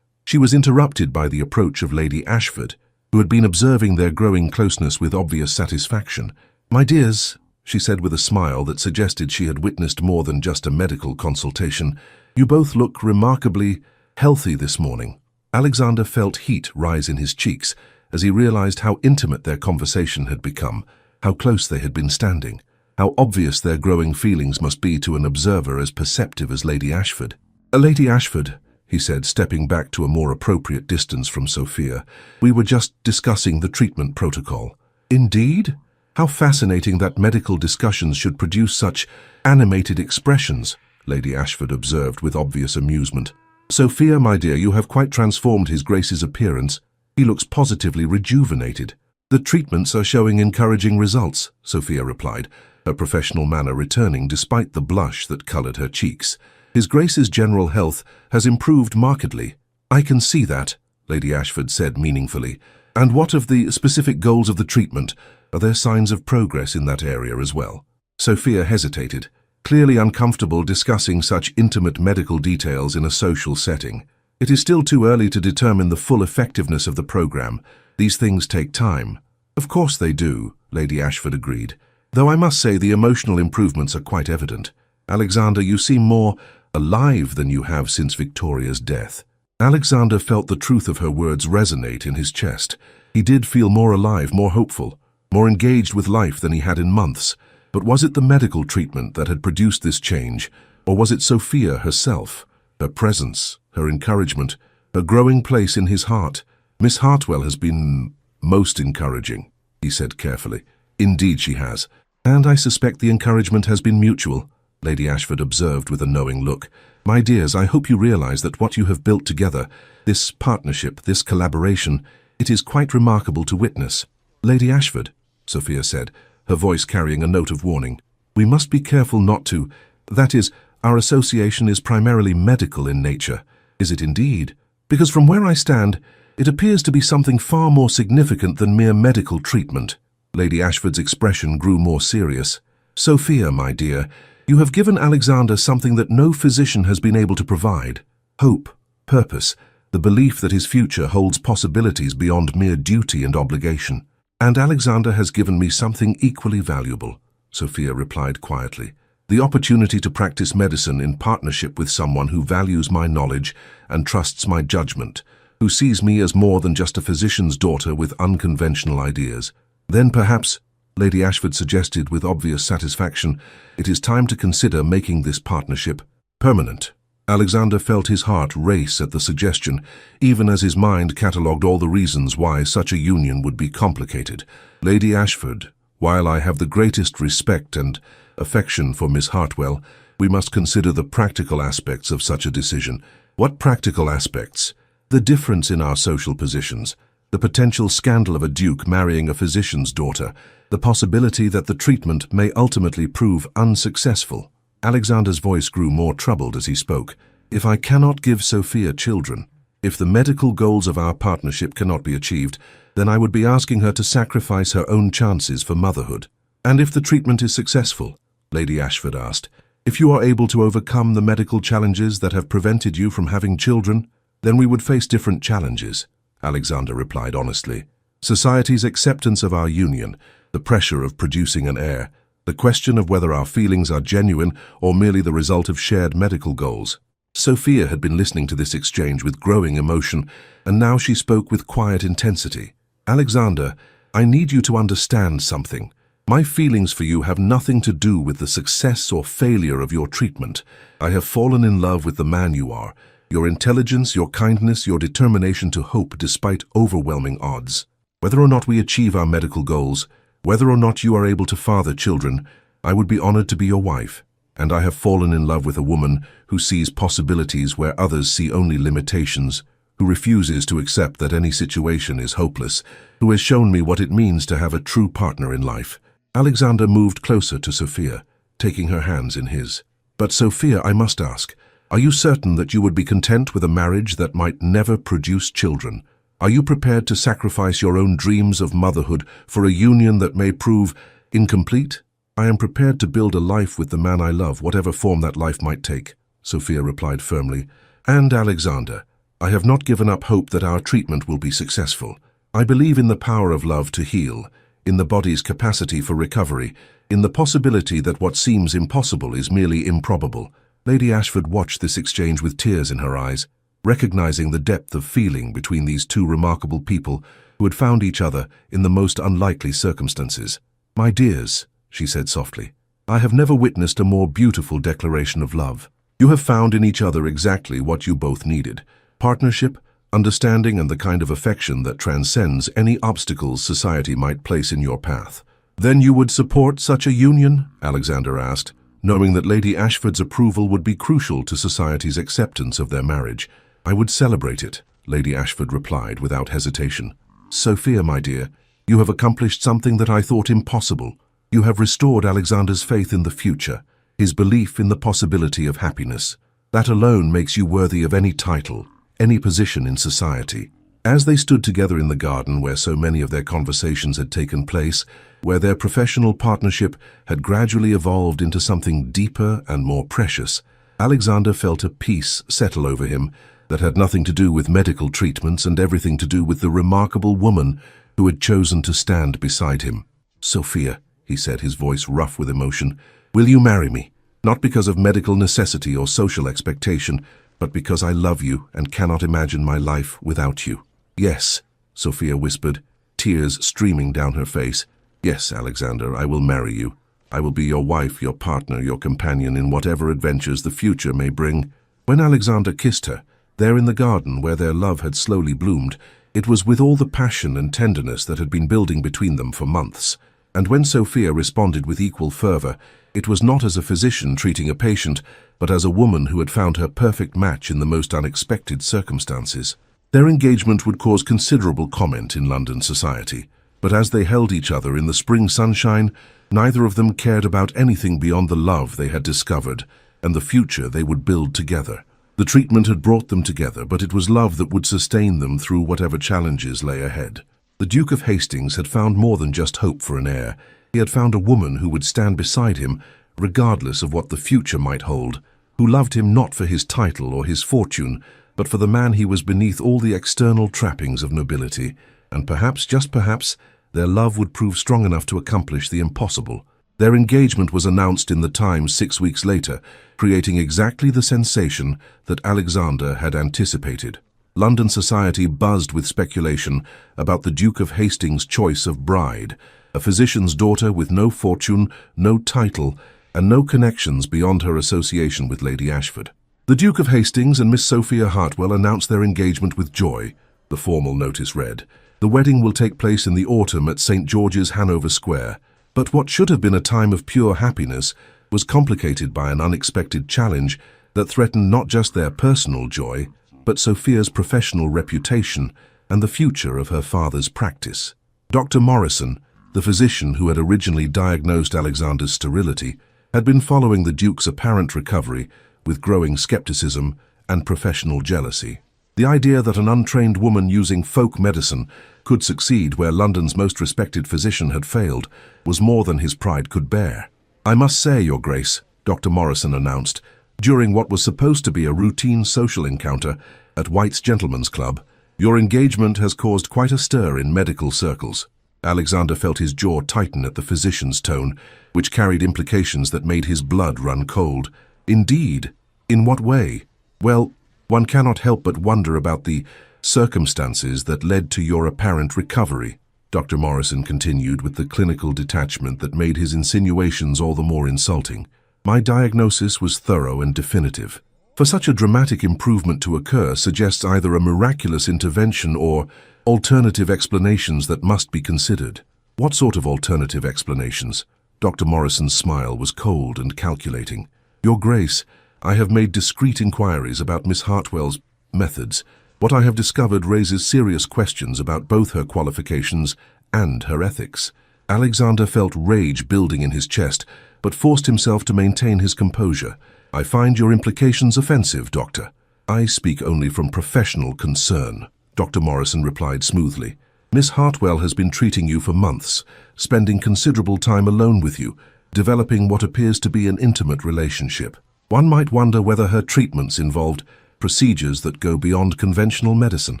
She was interrupted by the approach of Lady Ashford, who had been observing their growing closeness with obvious satisfaction. My dears, she said with a smile that suggested she had witnessed more than just a medical consultation, you both look remarkably healthy this morning. Alexander felt heat rise in his cheeks as he realized how intimate their conversation had become, how close they had been standing, how obvious their growing feelings must be to an observer as perceptive as Lady Ashford. Lady Ashford, he said, stepping back to a more appropriate distance from Sophia, we were just discussing the treatment protocol. Indeed? How fascinating that medical discussions should produce such animated expressions, Lady Ashford observed with obvious amusement. Sophia, my dear, you have quite transformed His Grace's appearance. He looks positively rejuvenated. The treatments are showing encouraging results, Sophia replied, her professional manner returning despite the blush that colored her cheeks. His Grace's general health has improved markedly. I can see that, Lady Ashford said meaningfully. And what of the specific goals of the treatment? Are there signs of progress in that area as well? Sophia hesitated, clearly uncomfortable discussing such intimate medical details in a social setting. It is still too early to determine the full effectiveness of the program. These things take time. Of course they do, Lady Ashford agreed, though I must say the emotional improvements are quite evident. Alexander, you seem more alive than you have since Victoria's death. Alexander felt the truth of her words resonate in his chest. He did feel more alive, more hopeful, more engaged with life than he had in months. But was it the medical treatment that had produced this change, or was it Sophia herself, her presence, her encouragement, her growing place in his heart? Miss Hartwell has been most encouraging, he said carefully. Indeed she has. And I suspect the encouragement has been mutual, Lady Ashford observed with a knowing look. My dears, I hope you realize that what you have built together, this partnership, this collaboration, it is quite remarkable to witness. Lady Ashford, Sophia said, her voice carrying a note of warning, we must be careful not to. That is, our association is primarily medical in nature. Is it indeed? Because from where I stand, it appears to be something far more significant than mere medical treatment. Lady Ashford's expression grew more serious. Sophia, my dear, you have given Alexander something that no physician has been able to provide. Hope, purpose, the belief that his future holds possibilities beyond mere duty and obligation. And Alexander has given me something equally valuable, Sophia replied quietly. The opportunity to practice medicine in partnership with someone who values my knowledge and trusts my judgment, who sees me as more than just a physician's daughter with unconventional ideas. Then perhaps, Lady Ashford suggested with obvious satisfaction, it is time to consider making this partnership permanent. Alexander felt his heart race at the suggestion, even as his mind catalogued all the reasons why such a union would be complicated. Lady Ashford, while I have the greatest respect and affection for Miss Hartwell, we must consider the practical aspects of such a decision. What practical aspects? The difference in our social positions, the potential scandal of a duke marrying a physician's daughter, the possibility that the treatment may ultimately prove unsuccessful. Alexander's voice grew more troubled as he spoke. If I cannot give Sophia children, if the medical goals of our partnership cannot be achieved, then I would be asking her to sacrifice her own chances for motherhood. And if the treatment is successful, Lady Ashford asked, if you are able to overcome the medical challenges that have prevented you from having children, then we would face different challenges, Alexander replied honestly. Society's acceptance of our union, the pressure of producing an heir, the question of whether our feelings are genuine or merely the result of shared medical goals. Sophia had been listening to this exchange with growing emotion, and now she spoke with quiet intensity. "Alexander, I need you to understand something. My feelings for you have nothing to do with the success or failure of your treatment. I have fallen in love with the man you are, your intelligence, your kindness, your determination to hope despite overwhelming odds. Whether or not we achieve our medical goals, whether or not you are able to father children, I would be honored to be your wife. And I have fallen in love with a woman who sees possibilities where others see only limitations, who refuses to accept that any situation is hopeless, who has shown me what it means to have a true partner in life." Alexander moved closer to Sophia, taking her hands in his. "But Sophia, I must ask, are you certain that you would be content with a marriage that might never produce children? Are you prepared to sacrifice your own dreams of motherhood for a union that may prove incomplete?" "I am prepared to build a life with the man I love, whatever form that life might take," Sophia replied firmly. "And Alexander, I have not given up hope that our treatment will be successful. I believe in the power of love to heal, in the body's capacity for recovery, in the possibility that what seems impossible is merely improbable." Lady Ashford watched this exchange with tears in her eyes, recognizing the depth of feeling between these two remarkable people who had found each other in the most unlikely circumstances. "My dears," she said softly, "I have never witnessed a more beautiful declaration of love. You have found in each other exactly what you both needed: partnership, understanding, and the kind of affection that transcends any obstacles society might place in your path." "Then you would support such a union?" Alexander asked, knowing that Lady Ashford's approval would be crucial to society's acceptance of their marriage. "I would celebrate it," Lady Ashford replied without hesitation. "Sophia, my dear, you have accomplished something that I thought impossible. You have restored Alexander's faith in the future, his belief in the possibility of happiness. That alone makes you worthy of any title, any position in society." As they stood together in the garden where so many of their conversations had taken place, where their professional partnership had gradually evolved into something deeper and more precious, Alexander felt a peace settle over him that had nothing to do with medical treatments and everything to do with the remarkable woman who had chosen to stand beside him. "Sophia," he said, his voice rough with emotion, "will you marry me? Not because of medical necessity or social expectation, but because I love you and cannot imagine my life without you." "Yes," Sophia whispered, tears streaming down her face. "Yes, Alexander, I will marry you. I will be your wife, your partner, your companion in whatever adventures the future may bring." When Alexander kissed her, there in the garden where their love had slowly bloomed, it was with all the passion and tenderness that had been building between them for months. And when Sophia responded with equal fervor, it was not as a physician treating a patient, but as a woman who had found her perfect match in the most unexpected circumstances. Their engagement would cause considerable comment in London society, but as they held each other in the spring sunshine, neither of them cared about anything beyond the love they had discovered and the future they would build together. The treatment had brought them together, but it was love that would sustain them through whatever challenges lay ahead. The Duke of Hastings had found more than just hope for an heir. He had found a woman who would stand beside him, regardless of what the future might hold, who loved him not for his title or his fortune, but for the man he was beneath all the external trappings of nobility. And perhaps, just perhaps, their love would prove strong enough to accomplish the impossible. Their engagement was announced in the Times 6 weeks later, creating exactly the sensation that Alexander had anticipated. London society buzzed with speculation about the Duke of Hastings' choice of bride, a physician's daughter with no fortune, no title, and no connections beyond her association with Lady Ashford. "The Duke of Hastings and Miss Sophia Hartwell announced their engagement with joy," the formal notice read. "The wedding will take place in the autumn at St. George's, Hanover Square." But what should have been a time of pure happiness was complicated by an unexpected challenge that threatened not just their personal joy, but Sophia's professional reputation and the future of her father's practice. Dr. Morrison, the physician who had originally diagnosed Alexander's sterility, had been following the Duke's apparent recovery with growing skepticism and professional jealousy. The idea that an untrained woman using folk medicine could succeed where London's most respected physician had failed was more than his pride could bear. "I must say, Your Grace," Dr. Morrison announced, during what was supposed to be a routine social encounter at White's Gentlemen's Club, "your engagement has caused quite a stir in medical circles." Alexander felt his jaw tighten at the physician's tone, which carried implications that made his blood run cold. "Indeed? In what way?" Well, one cannot help but wonder about the circumstances that led to your apparent recovery, Dr. Morrison continued with the clinical detachment that made his insinuations all the more insulting. My diagnosis was thorough and definitive. For such a dramatic improvement to occur suggests either a miraculous intervention or alternative explanations that must be considered. What sort of alternative explanations? Dr. Morrison's smile was cold and calculating. Your Grace, I have made discreet inquiries about Miss Hartwell's methods. What I have discovered raises serious questions about both her qualifications and her ethics. Alexander felt rage building in his chest, but forced himself to maintain his composure. I find your implications offensive, Doctor. I speak only from professional concern, Dr. Morrison replied smoothly. Miss Hartwell has been treating you for months, spending considerable time alone with you, developing what appears to be an intimate relationship. One might wonder whether her treatments involved procedures that go beyond conventional medicine.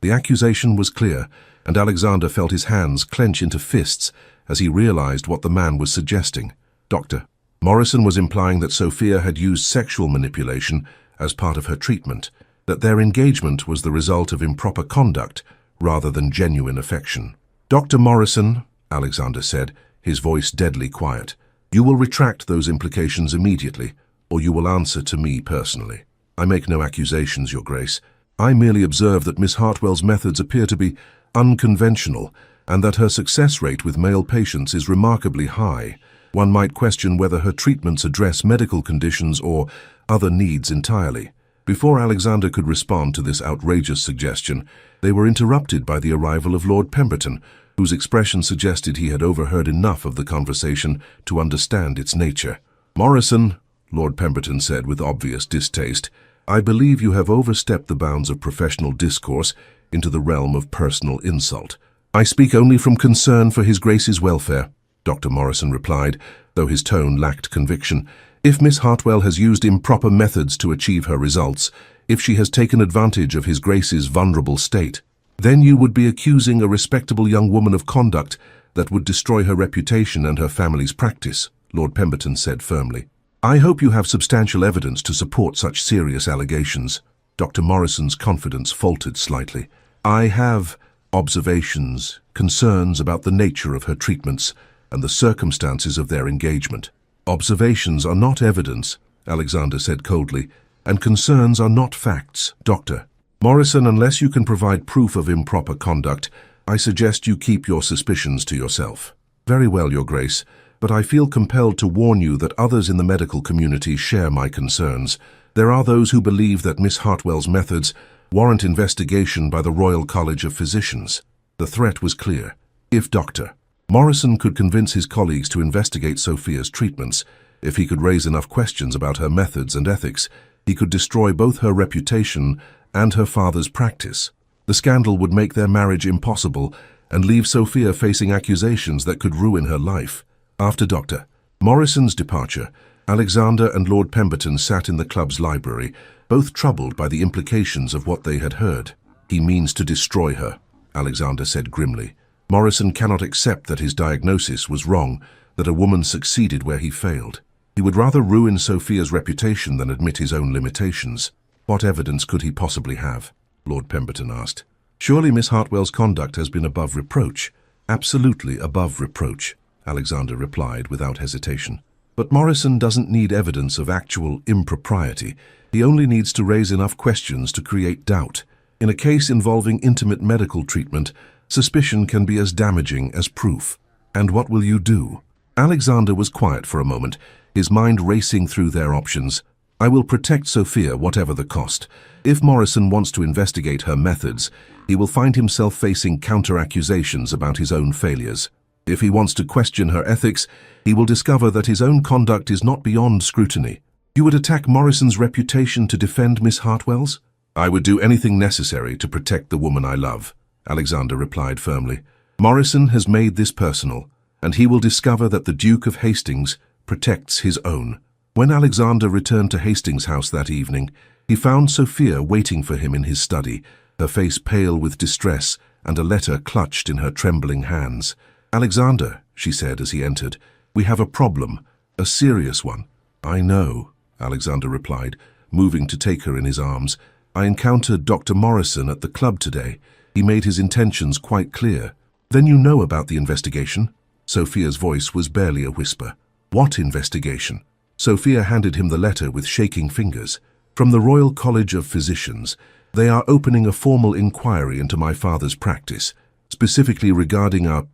The accusation was clear, and Alexander felt his hands clench into fists as he realized what the man was suggesting. Doctor, Morrison was implying that Sophia had used sexual manipulation as part of her treatment, that their engagement was the result of improper conduct rather than genuine affection. Dr. Morrison, Alexander said, his voice deadly quiet, you will retract those implications immediately, or you will answer to me personally. I make no accusations, Your Grace. I merely observe that Miss Hartwell's methods appear to be unconventional, and that her success rate with male patients is remarkably high. One might question whether her treatments address medical conditions or other needs entirely. Before Alexander could respond to this outrageous suggestion, they were interrupted by the arrival of Lord Pemberton, whose expression suggested he had overheard enough of the conversation to understand its nature. Morrison, Lord Pemberton said with obvious distaste, I believe you have overstepped the bounds of professional discourse into the realm of personal insult. I speak only from concern for His Grace's welfare, Dr. Morrison replied, though his tone lacked conviction. If Miss Hartwell has used improper methods to achieve her results, if she has taken advantage of His Grace's vulnerable state, then you would be accusing a respectable young woman of conduct that would destroy her reputation and her family's practice, Lord Pemberton said firmly. I hope you have substantial evidence to support such serious allegations. Dr. Morrison's confidence faltered slightly. I have observations, concerns about the nature of her treatments and the circumstances of their engagement. Observations are not evidence, Alexander said coldly, and concerns are not facts, Doctor. Morrison, unless you can provide proof of improper conduct, I suggest you keep your suspicions to yourself. Very well, Your Grace, but I feel compelled to warn you that others in the medical community share my concerns. There are those who believe that Miss Hartwell's methods warrant investigation by the Royal College of Physicians. The threat was clear. If Dr. Morrison could convince his colleagues to investigate Sophia's treatments, if he could raise enough questions about her methods and ethics, he could destroy both her reputation and her father's practice. The scandal would make their marriage impossible and leave Sophia facing accusations that could ruin her life. After Dr. Morrison's departure, Alexander and Lord Pemberton sat in the club's library, both troubled by the implications of what they had heard. He means to destroy her, Alexander said grimly. Morrison cannot accept that his diagnosis was wrong, that a woman succeeded where he failed. He would rather ruin Sophia's reputation than admit his own limitations. What evidence could he possibly have? Lord Pemberton asked. Surely Miss Hartwell's conduct has been above reproach. Absolutely above reproach, Alexander replied without hesitation. But Morrison doesn't need evidence of actual impropriety. He only needs to raise enough questions to create doubt. In a case involving intimate medical treatment, suspicion can be as damaging as proof. And what will you do? Alexander was quiet for a moment, his mind racing through their options. I will protect Sophia whatever the cost. If Morrison wants to investigate her methods, he will find himself facing counter-accusations about his own failures. If he wants to question her ethics, he will discover that his own conduct is not beyond scrutiny. You would attack Morrison's reputation to defend Miss Hartwell's? I would do anything necessary to protect the woman I love, Alexander replied firmly. Morrison has made this personal, and he will discover that the Duke of Hastings protects his own. When Alexander returned to Hastings House that evening, he found Sophia waiting for him in his study, her face pale with distress and a letter clutched in her trembling hands. Alexander, she said as he entered, we have a problem, a serious one. I know, Alexander replied, moving to take her in his arms. "I encountered Dr. Morrison at the club today. He made his intentions quite clear." "Then you know about the investigation?" Sophia's voice was barely a whisper. "What investigation?" Sophia handed him the letter with shaking fingers. "From the Royal College of Physicians. They are opening a formal inquiry into my father's practice, specifically regarding our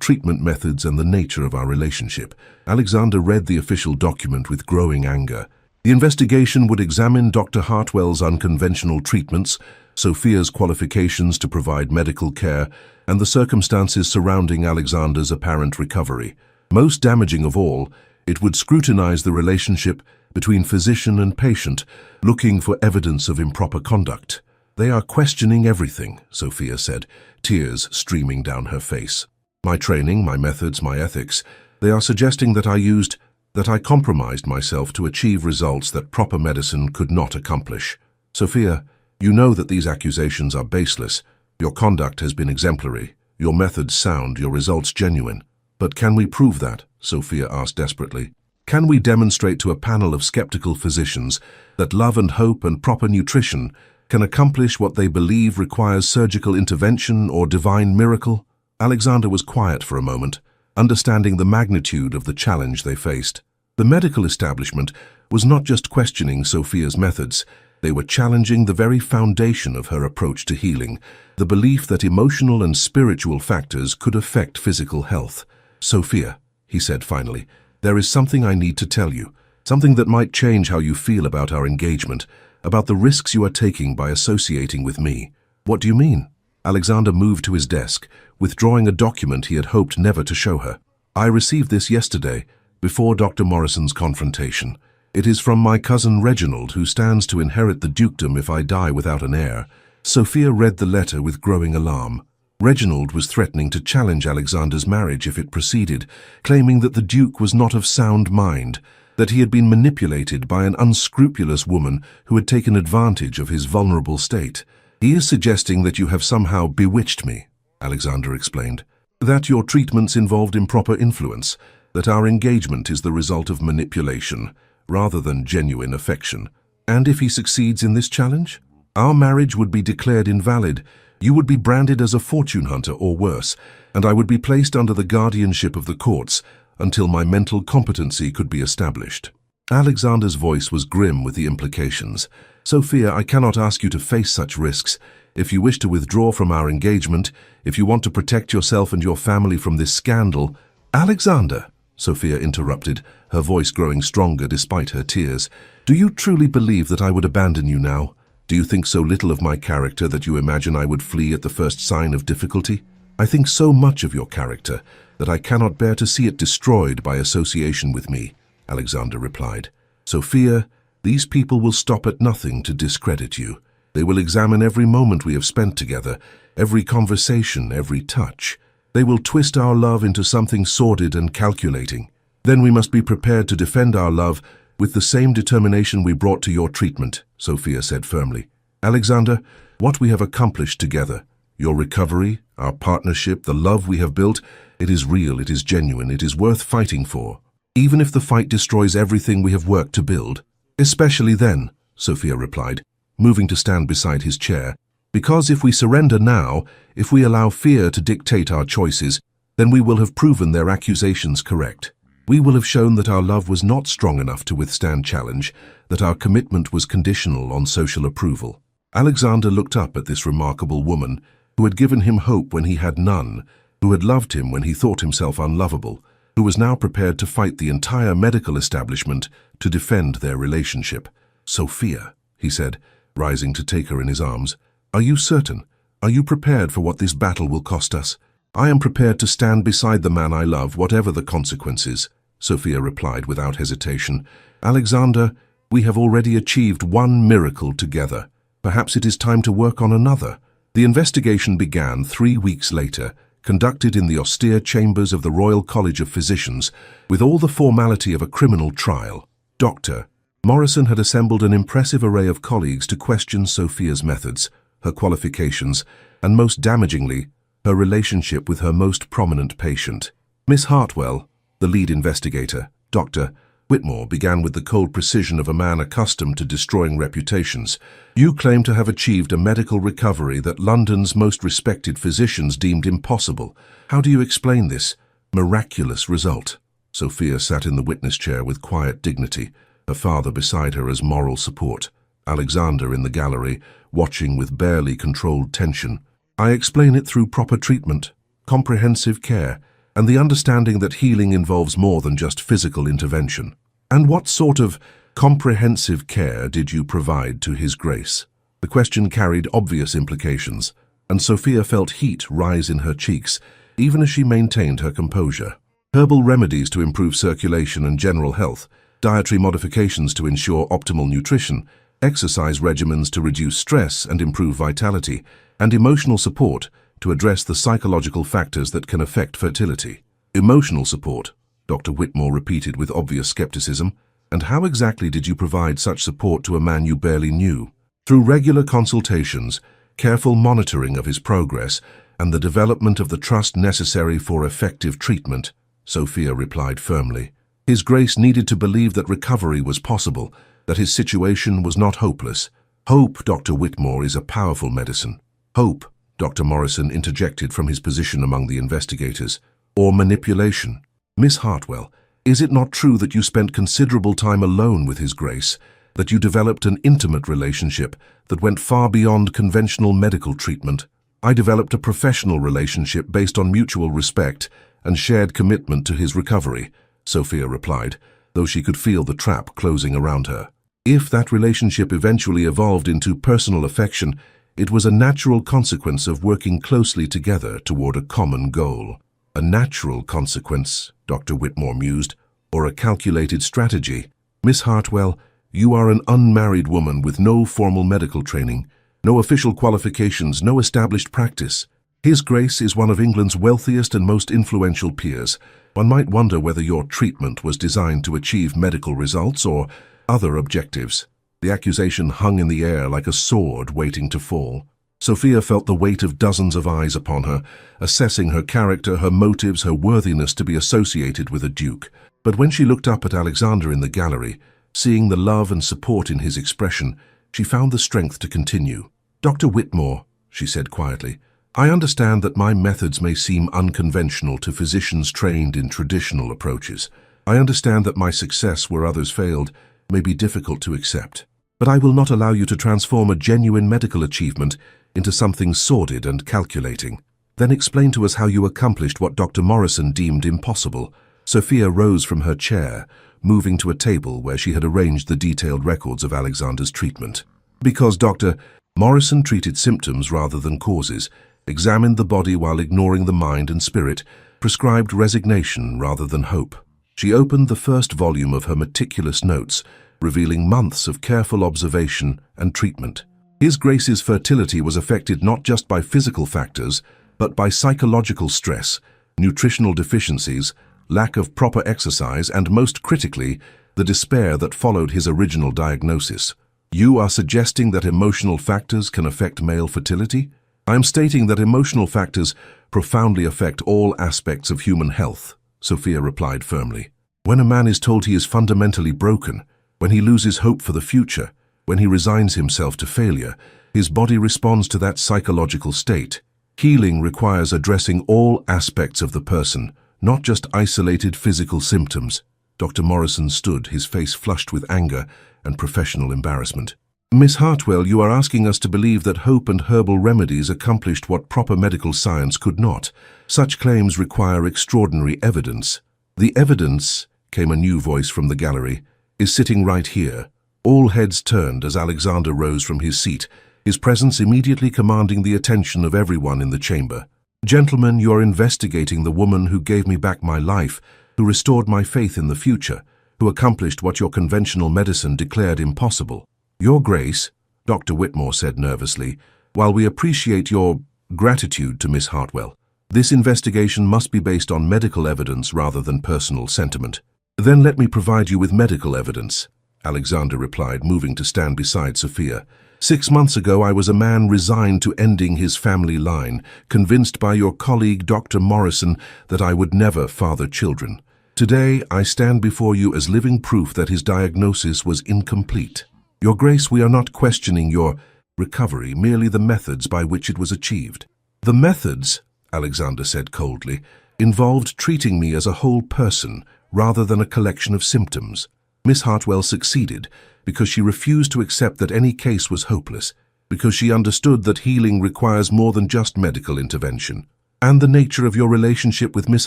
treatment methods and the nature of our relationship." Alexander read the official document with growing anger. The investigation would examine Dr. Hartwell's unconventional treatments, Sophia's qualifications to provide medical care, and the circumstances surrounding Alexander's apparent recovery. Most damaging of all, it would scrutinize the relationship between physician and patient, looking for evidence of improper conduct. "They are questioning everything," Sophia said, tears streaming down her face. "My training, my methods, my ethics. They are suggesting that I compromised myself to achieve results that proper medicine could not accomplish. Sophia, you know that these accusations are baseless. Your conduct has been exemplary, your methods sound, your results genuine. But can we prove that?" Sophia asked desperately. "Can we demonstrate to a panel of skeptical physicians that love and hope and proper nutrition can accomplish what they believe requires surgical intervention or divine miracle?" Alexander was quiet for a moment, understanding the magnitude of the challenge they faced. The medical establishment was not just questioning Sophia's methods, they were challenging the very foundation of her approach to healing, the belief that emotional and spiritual factors could affect physical health. "Sophia," he said finally, "there is something I need to tell you, something that might change how you feel about our engagement, about the risks you are taking by associating with me." "What do you mean?" Alexander moved to his desk, withdrawing a document he had hoped never to show her. "I received this yesterday, before Dr. Morrison's confrontation. It is from my cousin Reginald, who stands to inherit the dukedom if I die without an heir." Sophia read the letter with growing alarm. Reginald was threatening to challenge Alexander's marriage if it proceeded, claiming that the Duke was not of sound mind, that he had been manipulated by an unscrupulous woman who had taken advantage of his vulnerable state. "He is suggesting that you have somehow bewitched me," Alexander explained, "that your treatments involved improper influence, that our engagement is the result of manipulation, rather than genuine affection. And if he succeeds in this challenge, our marriage would be declared invalid, you would be branded as a fortune hunter or worse, and I would be placed under the guardianship of the courts until my mental competency could be established." Alexander's voice was grim with the implications. "Sophia, I cannot ask you to face such risks. If you wish to withdraw from our engagement, if you want to protect yourself and your family from this scandal—" "Alexander," Sophia interrupted, her voice growing stronger despite her tears, "do you truly believe that I would abandon you now? Do you think so little of my character that you imagine I would flee at the first sign of difficulty? I think so much of your character that I cannot bear to see it destroyed by association with me," Alexander replied. "Sophia, these people will stop at nothing to discredit you. They will examine every moment we have spent together, every conversation, every touch. They will twist our love into something sordid and calculating. Then we must be prepared to defend our love with the same determination we brought to your treatment," Sophia said firmly. "Alexander, what we have accomplished together, your recovery, our partnership, the love we have built, it is real, it is genuine, it is worth fighting for. Even if the fight destroys everything we have worked to build." "Especially then," Sophia replied, moving to stand beside his chair, "because if we surrender now, if we allow fear to dictate our choices, then we will have proven their accusations correct. We will have shown that our love was not strong enough to withstand challenge, that our commitment was conditional on social approval." Alexander looked up at this remarkable woman, who had given him hope when he had none, who had loved him when he thought himself unlovable, who was now prepared to fight the entire medical establishment to defend their relationship. "Sophia," he said, rising to take her in his arms, "are you certain? Are you prepared for what this battle will cost us?" "I am prepared to stand beside the man I love, whatever the consequences," Sophia replied without hesitation. "Alexander, we have already achieved one miracle together. Perhaps it is time to work on another." The investigation began 3 weeks later, conducted in the austere chambers of the Royal College of Physicians, with all the formality of a criminal trial. Dr. Morrison had assembled an impressive array of colleagues to question Sophia's methods, her qualifications, and most damagingly, her relationship with her most prominent patient. Miss Hartwell, the lead investigator, Dr. Whitmore began with the cold precision of a man accustomed to destroying reputations. "You claim to have achieved a medical recovery that London's most respected physicians deemed impossible. How do you explain this miraculous result?" Sophia sat in the witness chair with quiet dignity, her father beside her as moral support, Alexander in the gallery, watching with barely controlled tension. "I explain it through proper treatment, comprehensive care, and the understanding that healing involves more than just physical intervention." "And what sort of comprehensive care did you provide to His Grace?" The question carried obvious implications, and Sophia felt heat rise in her cheeks, even as she maintained her composure. Herbal remedies to improve circulation and general health, dietary modifications to ensure optimal nutrition, exercise regimens to reduce stress and improve vitality, and emotional support to address the psychological factors that can affect fertility. "Emotional support," Dr. Whitmore repeated with obvious skepticism. "And how exactly did you provide such support to a man you barely knew?" "Through regular consultations, careful monitoring of his progress, and the development of the trust necessary for effective treatment," Sophia replied firmly. "His Grace needed to believe that recovery was possible, that his situation was not hopeless. Hope, Dr. Whitmore, is a powerful medicine." "Hope," Dr. Morrison interjected from his position among the investigators, "or manipulation. Miss Hartwell, is it not true that you spent considerable time alone with His Grace, that you developed an intimate relationship that went far beyond conventional medical treatment?" "I developed a professional relationship based on mutual respect and shared commitment to his recovery," Sophia replied, though she could feel the trap closing around her. "If that relationship eventually evolved into personal affection, it was a natural consequence of working closely together toward a common goal." "A natural consequence," Dr. Whitmore mused, "or a calculated strategy. Miss Hartwell, you are an unmarried woman with no formal medical training, no official qualifications, no established practice. His Grace is one of England's wealthiest and most influential peers. One might wonder whether your treatment was designed to achieve medical results or other objectives." The accusation hung in the air like a sword waiting to fall. Sophia felt the weight of dozens of eyes upon her, assessing her character, her motives, her worthiness to be associated with a duke. But when she looked up at Alexander in the gallery, seeing the love and support in his expression, she found the strength to continue. "Dr. Whitmore," she said quietly, "I understand that my methods may seem unconventional to physicians trained in traditional approaches. I understand that my success where others failed may be difficult to accept. But I will not allow you to transform a genuine medical achievement into something sordid and calculating." "Then explain to us how you accomplished what Dr. Morrison deemed impossible." Sophia rose from her chair, moving to a table where she had arranged the detailed records of Alexander's treatment. "Because Dr. Morrison treated symptoms rather than causes, examined the body while ignoring the mind and spirit, prescribed resignation rather than hope." She opened the first volume of her meticulous notes, revealing months of careful observation and treatment. His Grace's fertility was affected not just by physical factors, but by psychological stress, nutritional deficiencies, lack of proper exercise, and most critically, the despair that followed his original diagnosis. "You are suggesting that emotional factors can affect male fertility?" "I am stating that emotional factors profoundly affect all aspects of human health," Sophia replied firmly. "When a man is told he is fundamentally broken, when he loses hope for the future, when he resigns himself to failure, his body responds to that psychological state. Healing requires addressing all aspects of the person, not just isolated physical symptoms." Dr. Morrison stood, his face flushed with anger and professional embarrassment. "Miss Hartwell, you are asking us to believe that hope and herbal remedies accomplished what proper medical science could not. Such claims require extraordinary evidence." "The evidence," came a new voice from the gallery, "is sitting right here." All heads turned as Alexander rose from his seat, his presence immediately commanding the attention of everyone in the chamber. "Gentlemen, you are investigating the woman who gave me back my life, who restored my faith in the future, who accomplished what your conventional medicine declared impossible. Your Grace," Dr. Whitmore said nervously, "while we appreciate your gratitude to Miss Hartwell, this investigation must be based on medical evidence rather than personal sentiment." "Then let me provide you with medical evidence," Alexander replied, moving to stand beside Sophia. 6 months ago, I was a man resigned to ending his family line, convinced by your colleague Dr. Morrison that I would never father children. Today, I stand before you as living proof that his diagnosis was incomplete. Your Grace, we are not questioning your recovery, merely the methods by which it was achieved. The methods, Alexander said coldly, involved treating me as a whole person rather than a collection of symptoms. Miss Hartwell succeeded because she refused to accept that any case was hopeless, because she understood that healing requires more than just medical intervention. And the nature of your relationship with Miss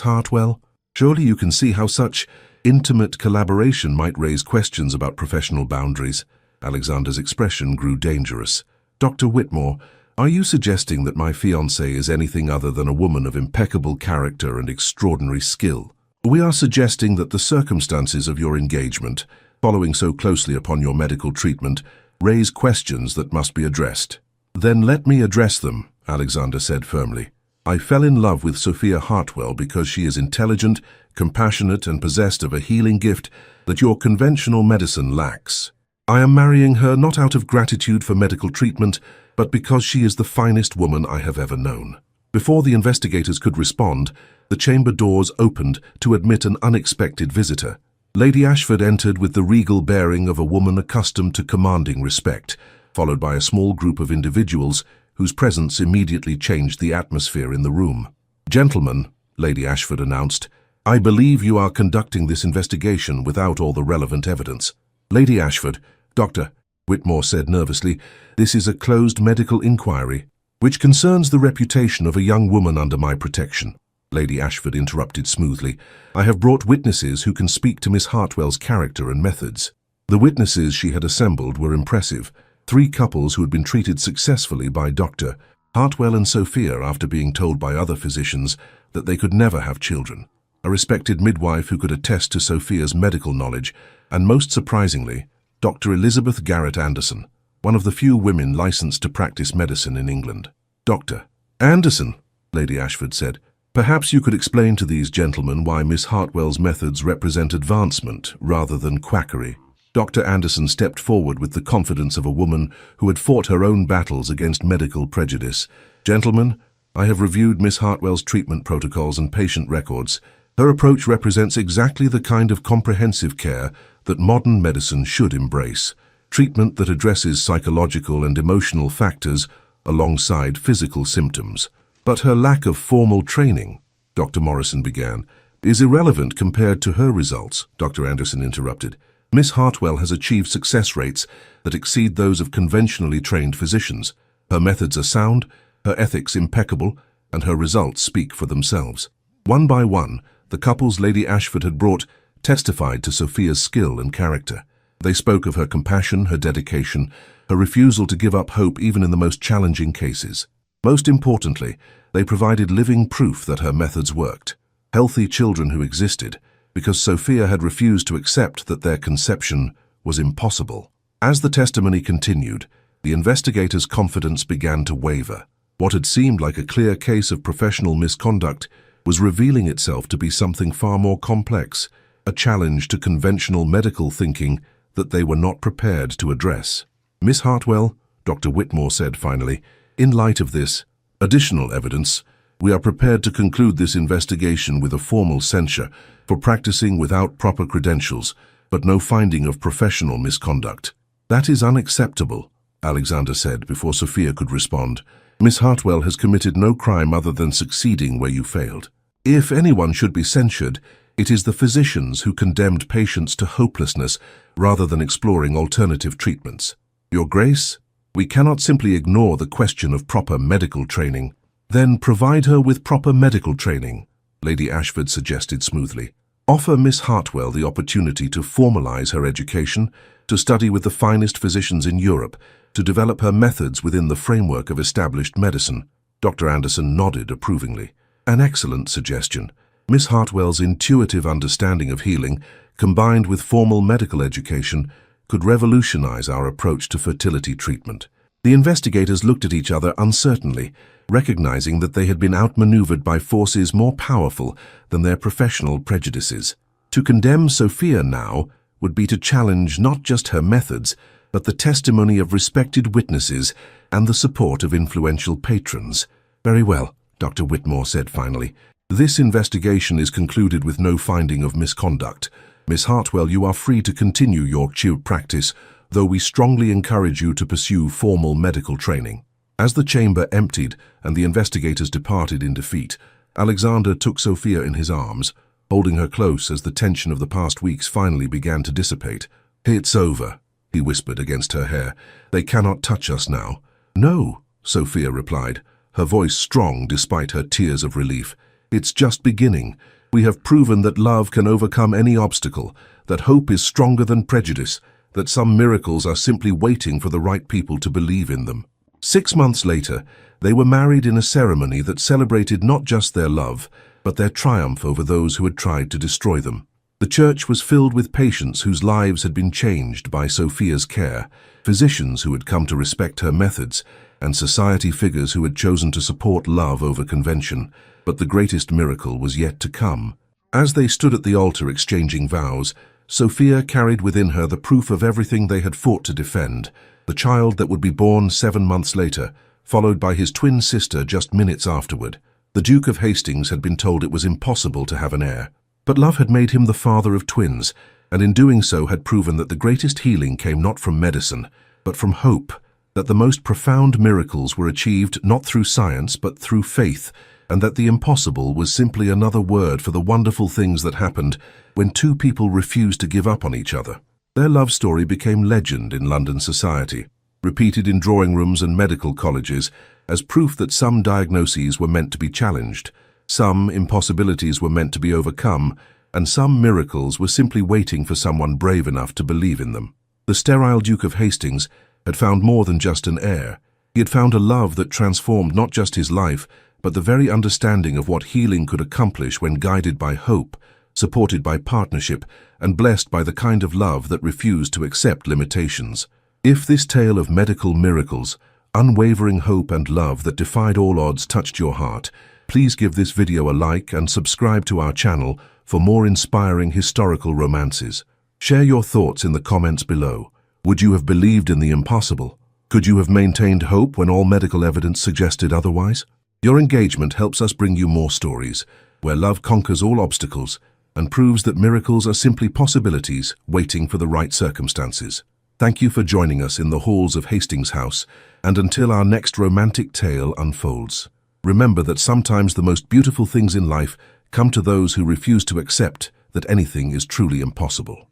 Hartwell? Surely you can see how such intimate collaboration might raise questions about professional boundaries. Alexander's expression grew dangerous. Dr. Whitmore, are you suggesting that my fiancée is anything other than a woman of impeccable character and extraordinary skill? We are suggesting that the circumstances of your engagement, following so closely upon your medical treatment, raise questions that must be addressed. Then let me address them, Alexander said firmly. I fell in love with Sophia Hartwell because she is intelligent, compassionate, and possessed of a healing gift that your conventional medicine lacks. I am marrying her not out of gratitude for medical treatment, but because she is the finest woman I have ever known. Before the investigators could respond, the chamber doors opened to admit an unexpected visitor. Lady Ashford entered with the regal bearing of a woman accustomed to commanding respect, followed by a small group of individuals whose presence immediately changed the atmosphere in the room. Gentlemen, Lady Ashford announced, I believe you are conducting this investigation without all the relevant evidence. Lady Ashford, Dr. Whitmore said nervously, this is a closed medical inquiry, which concerns the reputation of a young woman under my protection. Lady Ashford interrupted smoothly. I have brought witnesses who can speak to Miss Hartwell's character and methods. The witnesses she had assembled were impressive. 3 couples who had been treated successfully by Dr. Hartwell and Sophia after being told by other physicians that they could never have children. A respected midwife who could attest to Sophia's medical knowledge, and most surprisingly, Dr. Elizabeth Garrett Anderson, one of the few women licensed to practice medicine in England. Dr. Anderson, Lady Ashford said, perhaps you could explain to these gentlemen why Miss Hartwell's methods represent advancement rather than quackery. Dr. Anderson stepped forward with the confidence of a woman who had fought her own battles against medical prejudice. Gentlemen, I have reviewed Miss Hartwell's treatment protocols and patient records. Her approach represents exactly the kind of comprehensive care that modern medicine should embrace. Treatment that addresses psychological and emotional factors alongside physical symptoms. But her lack of formal training, Dr. Morrison began, is irrelevant compared to her results, Dr. Anderson interrupted. Miss Hartwell has achieved success rates that exceed those of conventionally trained physicians. Her methods are sound, her ethics impeccable, and her results speak for themselves. One by one, the couples Lady Ashford had brought testified to Sophia's skill and character. They spoke of her compassion, her dedication, her refusal to give up hope even in the most challenging cases. Most importantly, they provided living proof that her methods worked. Healthy children who existed, because Sophia had refused to accept that their conception was impossible. As the testimony continued, the investigators' confidence began to waver. What had seemed like a clear case of professional misconduct was revealing itself to be something far more complex, a challenge to conventional medical thinking that they were not prepared to address. Miss Hartwell, Dr. Whitmore said finally, in light of this additional evidence, we are prepared to conclude this investigation with a formal censure for practicing without proper credentials, but no finding of professional misconduct. That is unacceptable, Alexander said before Sophia could respond. Miss Hartwell has committed no crime other than succeeding where you failed. If anyone should be censured, it is the physicians who condemned patients to hopelessness rather than exploring alternative treatments. Your Grace, we cannot simply ignore the question of proper medical training. Then provide her with proper medical training, Lady Ashford suggested smoothly. Offer Miss Hartwell the opportunity to formalize her education, to study with the finest physicians in Europe, to develop her methods within the framework of established medicine. Dr. Anderson nodded approvingly. An excellent suggestion. Miss Hartwell's intuitive understanding of healing, combined with formal medical education, could revolutionize our approach to fertility treatment. The investigators looked at each other uncertainly, recognizing that they had been outmaneuvered by forces more powerful than their professional prejudices. To condemn Sophia now would be to challenge not just her methods, but the testimony of respected witnesses and the support of influential patrons. Very well, Dr. Whitmore said finally. This investigation is concluded with no finding of misconduct. Miss Hartwell, you are free to continue your child practice, though we strongly encourage you to pursue formal medical training. As the chamber emptied and the investigators departed in defeat, Alexander took Sophia in his arms, holding her close as the tension of the past weeks finally began to dissipate. "It's over," he whispered against her hair. "They cannot touch us now." "No," Sophia replied, her voice strong despite her tears of relief. "It's just beginning. We have proven that love can overcome any obstacle, that hope is stronger than prejudice, that some miracles are simply waiting for the right people to believe in them." 6 months later, they were married in a ceremony that celebrated not just their love, but their triumph over those who had tried to destroy them. The church was filled with patients whose lives had been changed by Sophia's care, physicians who had come to respect her methods, and society figures who had chosen to support love over convention. But the greatest miracle was yet to come. As they stood at the altar exchanging vows, Sophia carried within her the proof of everything they had fought to defend, the child that would be born 7 months later, followed by his twin sister just minutes afterward. The Duke of Hastings had been told it was impossible to have an heir, but love had made him the father of twins, and in doing so had proven that the greatest healing came not from medicine, but from hope, that the most profound miracles were achieved not through science but through faith, and that the impossible was simply another word for the wonderful things that happened when two people refused to give up on each other. Their love story became legend in London society, repeated in drawing rooms and medical colleges as proof that some diagnoses were meant to be challenged, some impossibilities were meant to be overcome, and some miracles were simply waiting for someone brave enough to believe in them. The sterile Duke of Hastings had found more than just an heir. He had found a love that transformed not just his life, but the very understanding of what healing could accomplish when guided by hope, supported by partnership, and blessed by the kind of love that refused to accept limitations. If this tale of medical miracles, unwavering hope and love that defied all odds touched your heart, please give this video a like and subscribe to our channel for more inspiring historical romances. Share your thoughts in the comments below. Would you have believed in the impossible? Could you have maintained hope when all medical evidence suggested otherwise? Your engagement helps us bring you more stories, where love conquers all obstacles and proves that miracles are simply possibilities waiting for the right circumstances. Thank you for joining us in the halls of Hastings House, and until our next romantic tale unfolds, remember that sometimes the most beautiful things in life come to those who refuse to accept that anything is truly impossible.